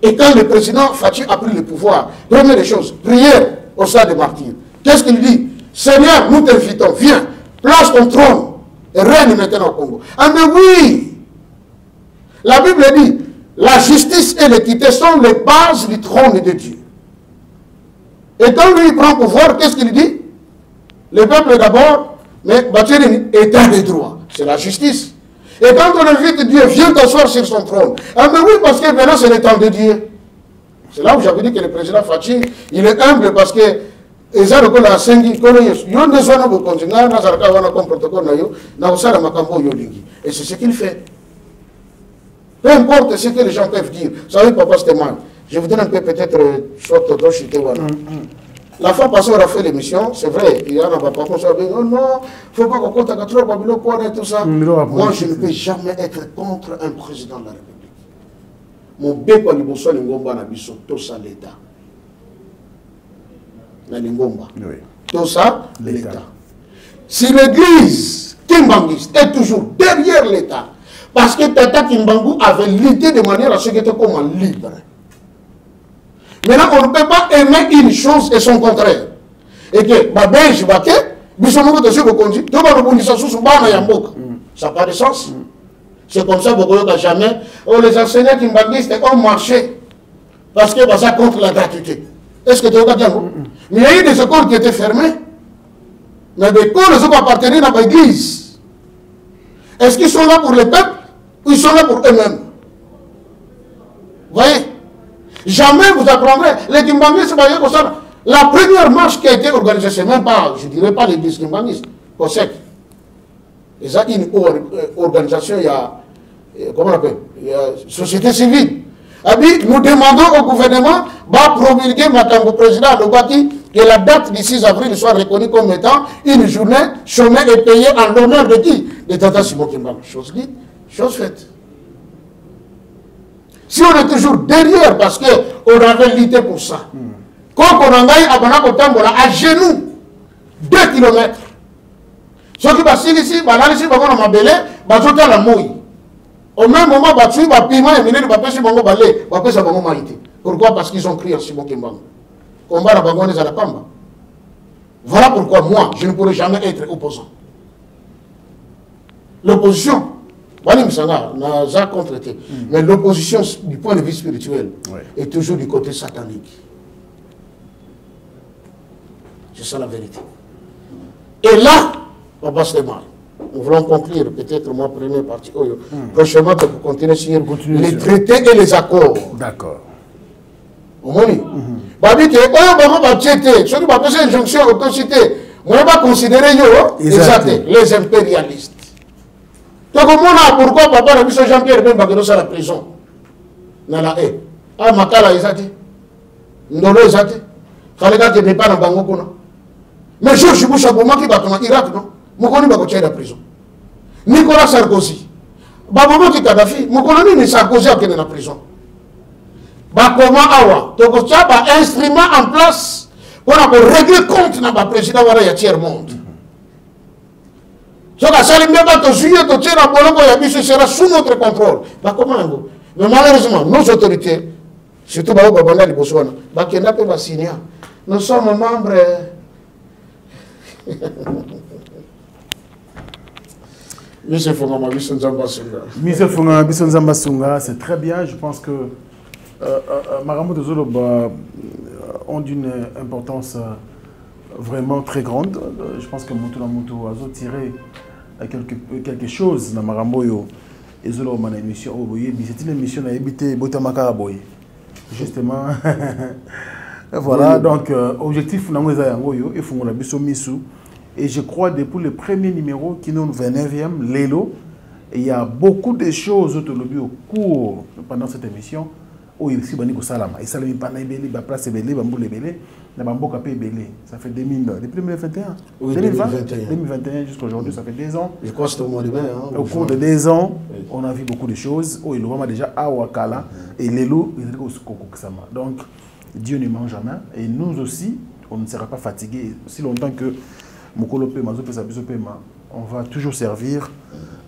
Et quand le président Fachi a pris le pouvoir, première des choses, prière au stade des martyrs. Qu'est-ce qu'il dit? Seigneur, nous t'invitons, viens, place ton trône et règne maintenant au Congo. Ah mais oui! La Bible dit, la justice et l'équité sont les bases du trône de Dieu. Et quand lui prend le pouvoir, qu'est-ce qu'il dit? Le peuple d'abord, mais Bachirine, état de droit, c'est la justice. Et quand on invite Dieu, viens t'asseoir sur son trône. Ah mais oui, parce que maintenant c'est le temps de Dieu. C'est là où j'avais dit que le président Fachi, il est humble parce que et c'est ce qu'il fait. Peu importe ce que les gens peuvent dire. Vous savez, papa, c'était mal. Je vous donne un peu peut-être, soit Toto Chité, voilà. La fois passée, on a fait l'émission, c'est vrai, il y en a pas qu'on s'est dit, oh non, il ne faut pas qu'on compte à 4 heures, et tout ça. Moi, je ne peux jamais être contre un président de la République. Mon béco, il y a Lingomba, tout ça, l'État. La Lingomba. Tout ça, l'État. Si l'église kimbangiste est toujours derrière l'État, parce que Tata Kimbangu avait l'idée de manière à ce qu'il était comme libre. Maintenant, on ne peut pas aimer une chose et son contraire. Et que, ça n'a pas de sens. C'est comme ça que jamais, les enseignants kimbanguistes ont marché. Parce que ça contre la gratuité. Est-ce que tu as dit? Mais il y a eu des écoles qui étaient fermées. Mais des écoles qui appartenaient à l'église. Est-ce qu'ils sont là pour le peuple ou ils sont là pour eux-mêmes? Vous voyez? Jamais vous apprendrez. Les Kimbanguistes, la première marche qui a été organisée, c'est même pas, je ne dirais pas l'église Kimbanguiste, COSEC. Il y a une organisation, il y a, comment on appelle, il y a société civile. Nous demandons au gouvernement de promulguer Makambo président Lobaki que la date du 6 avril soit reconnue comme étant une journée chômée et payée en l'honneur de qui? De Tata Simon Kimbangu. Chose dite, chose faite. Si on est toujours derrière parce qu'on avait lutté pour ça, quand on a à genoux, 2 km, ceux qui passent ici, la mouille. Au même moment, pourquoi? Parce qu'ils ont crié en Simon Kimbangu. Voilà pourquoi moi, je ne pourrai jamais être opposant. L'opposition, mais l'opposition du point de vue spirituel est toujours du côté satanique. C'est ça la vérité. Et là, papa, c'est mal. Nous voulons conclure, peut-être moi, première partie. Prochainement, pour continuer sur les traités et les accords. D'accord. Vous voyez? C'est une jonction autocité. On va considérer les impérialistes. Pourquoi papa a vu ce Jean-Pierre Ben Baguenos à la prison? Nala e. Ah, Makala Ezati. Ndolo Ezati. Khalega qui n'est pas dans Bango. Mais Georges Bush Aboma qui va en Irak, non? Mokoni va coacher la prison. Nicolas Sarkozy. Babomo qui Kadhafi. Mokoni ni Sarkozy a dans la prison. Bakoma Awa. Donc, il y a un instrument en place pour régler compte dans le président de tiers monde. Ce sera sous notre contrôle. Mais malheureusement, nos autorités, surtout nous sommes membres. Monsieur Fungama Bissonzamba Sunga, c'est très bien. Je pense que Marambo de Zoloba ont une importance vraiment très grande. Je pense que Moutoula Moutou a tiré quelque chose dans Maramboyo et Zoloba dans l'émission. C'est une émission à habiter Botamaka Boy. Justement. Voilà, donc objectif et et je crois depuis le premier numéro qui nous 29e, Lélo, il y a beaucoup de choses au cours pendant cette émission. Ça fait 2000, depuis 2021. Oui, 2021 jusqu'à aujourd'hui, ça fait 2 ans. Je crois que c'était au mois de mai. Au cours de 2 ans, on a vu beaucoup de choses. Il y a déjà à Wakala et Lélo, donc Dieu ne mange jamais. Et nous aussi, on ne sera pas fatigués aussi longtemps que Mokolo Pema, on va toujours servir.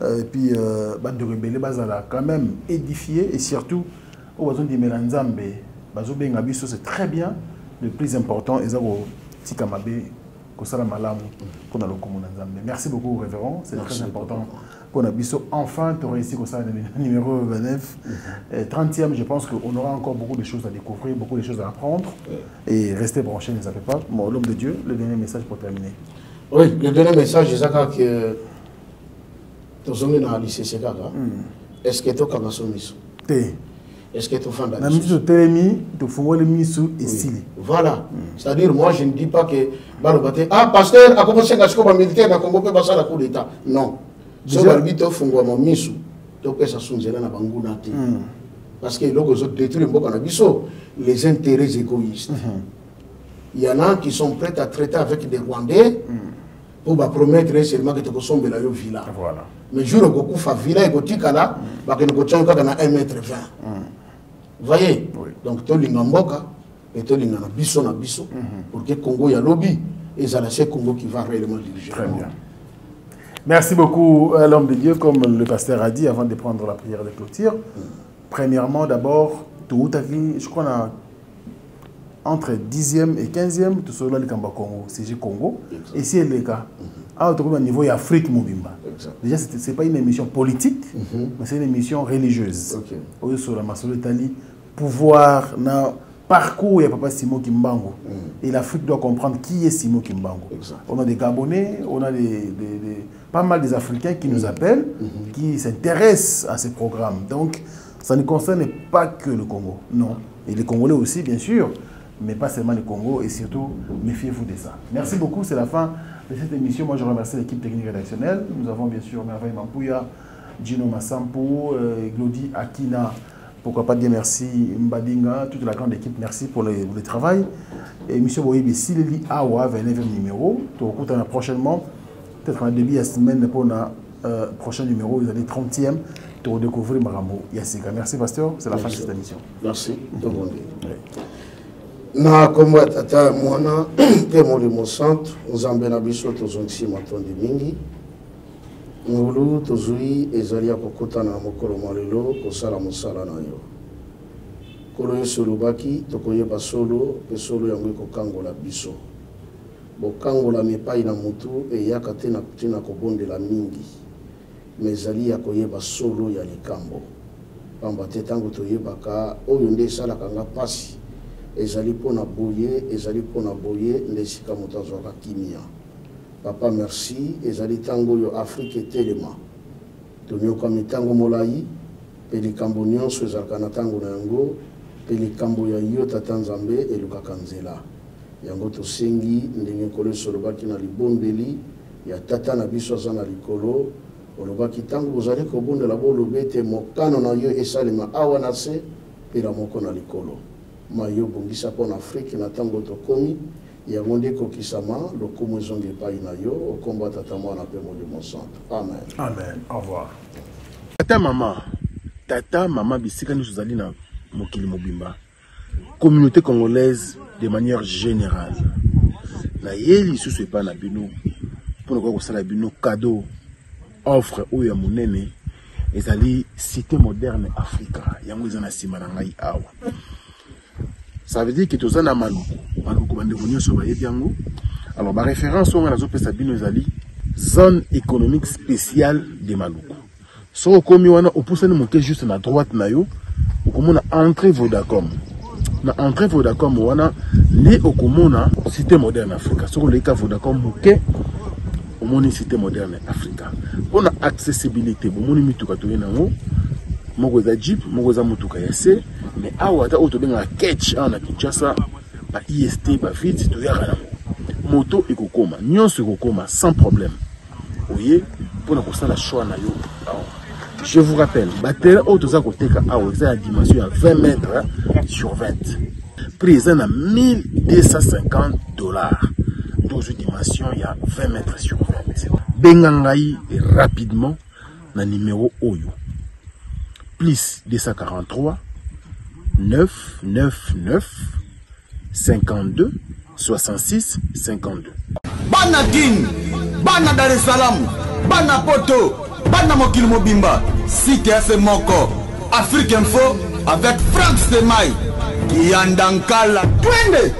Et puis, de rebelle, quand même édifier et surtout, c'est très bien. Le plus important, merci beaucoup, révérend. C'est très important pour Nabiso. Enfin, tu auras ici le numéro 29. 30e, je pense qu'on aura encore beaucoup de choses à découvrir, beaucoup de choses à apprendre. Et restez branchés, ne savez pas. Bon, l'homme de Dieu, le dernier message pour terminer. Oui, le dernier message, c'est que tu as lycée, est-ce que tu as est-ce que tu fais la voilà. C'est-à-dire, moi, je ne dis pas que ah, pasteur, a commencé à militaire, à Congo, peut passer à la coup d'État. Non. donc ça sunzela na banguna te parce que logo zo détruire mboka na biso les intérêts égoïstes. Il y en a qui sont prêts à traiter avec des Rwandais pour promettre seulement que tu sommes la villa. Voilà. Mais jour où beaucoup fa villa et gotika là, ba que nous tchanga na 1,20 m. Vous voyez? Oui. Donc to lingamboka et to lingana biso na biso pour que Congo ya lobby et ça la Congo qui va réellement diriger. Très bien. Merci beaucoup à l'homme de Dieu, comme le pasteur a dit avant de prendre la prière de clôture. Premièrement, d'abord, je crois qu'on a entre 10e et 15e, tout cela, le Congo, CG Congo, et c'est le cas. Au niveau d'Afrique, déjà, ce n'est pas une émission politique, mais c'est une émission religieuse. Sur la Massolitali, pouvoir, parcours, il y a Papa Simon Kimbangu. Et l'Afrique doit comprendre qui est Simon Kimbangu. On a des Gabonais, on a pas mal des Africains qui nous appellent, qui s'intéressent à ces programmes. Donc, ça ne concerne pas que le Congo, non. Et les Congolais aussi, bien sûr, mais pas seulement le Congo, et surtout, méfiez-vous de ça. Merci beaucoup, c'est la fin de cette émission. Moi, je remercie l'équipe technique rédactionnelle. Nous avons bien sûr Merveille Mampouya, Gino Massampo, Glody Akina, pourquoi pas dire merci Mbadinga, toute la grande équipe, merci pour le travail. Et M. Boyebi, Sileli Awa, 29e numéro. Tout prochainement, peut-être en début de la semaine, pour le prochain numéro, vous allez 30e. Pour découvrir Marambo Yassika. Merci, pasteur. C'est la fin de cette émission. Merci. Na komba tata mwana te molimo centre nzambe na biso tozongisi matondi mingi ngulu tozui ezali ya kokutana na mokolo malelo kosala mosala na yo kolo yesu lubaki tokoyeba solo pe solo yango ekokangola biso bokangola mepai na mutu eyaka te na kutina kobondela mingi mezali ya koyeba solo ya likambo pamba te tango toyebaka oyo nde esalaka nga pasi ezali pona boye nde esika moto azwaka kimia papa merci ezali tango oyo afrike etelema tonyokami tango molai pe likambo nyonso ezalaka na tango na yango pe likambo ya yo tata nzambe elukaka nzela yango tosengi ndenge nkolo esolobaki na libondeli ya tata na biso aza na likolo olobaki tango bozali kobondela boloba ete mokano na yo esalema awa na se mpe na moko na likolo mayo bongisa mpo na afrike na ntango tokomi yango nde ekokisama lokumu ezonga epai na yo okomba tata mwana mpe molimo santo amen. Amen. Au revoir. Tata mama bisika nyonso ozali na mokili mobimba communauté congolaise de manière générale na ye lisusu epai na bino mpona koka kosala bino cadeau offre oyo ya monene ezali cité moderne Africa yango eza na nsima na ngai awa. Ça veut dire que toza na maluku bandeko nyonso bayebi yango. Alors ba référence oyo nazopesa bino ezali zone économique spéciale de maluku. So okomi wana opusani moke juste na droite na yo okomona entrée Vodacom. Na entrée Vodacom wana nde okomona cité moderne Africa. So koleka Vodacom moke omoni cité moderne Africa. Pona accessibilité bomoni mituka toye nango moko za jeep moko za mutuka ya se mais awa ata oto benga catch na Kinshasa ba IST ba vite to yaka nango moto ekokoma nyonso ekokoma sans problème oye pona kosala choix na yo awa. Je vous rappelle batterie auto za koteka awa za dimension ya 20 mètres sur 20 prix na $1250 dans une dimension il y a 20 mètres sur 20. Bengangai rapidement na numéro Oyo. Plus 243 999 52 66 52. Bana Guine, Bana Dar es Salaam, Bana Poto, Bana Mokili Mobimba, CTF Moko, Afrique Info avec Franck Stemai, Yandankala, Twende.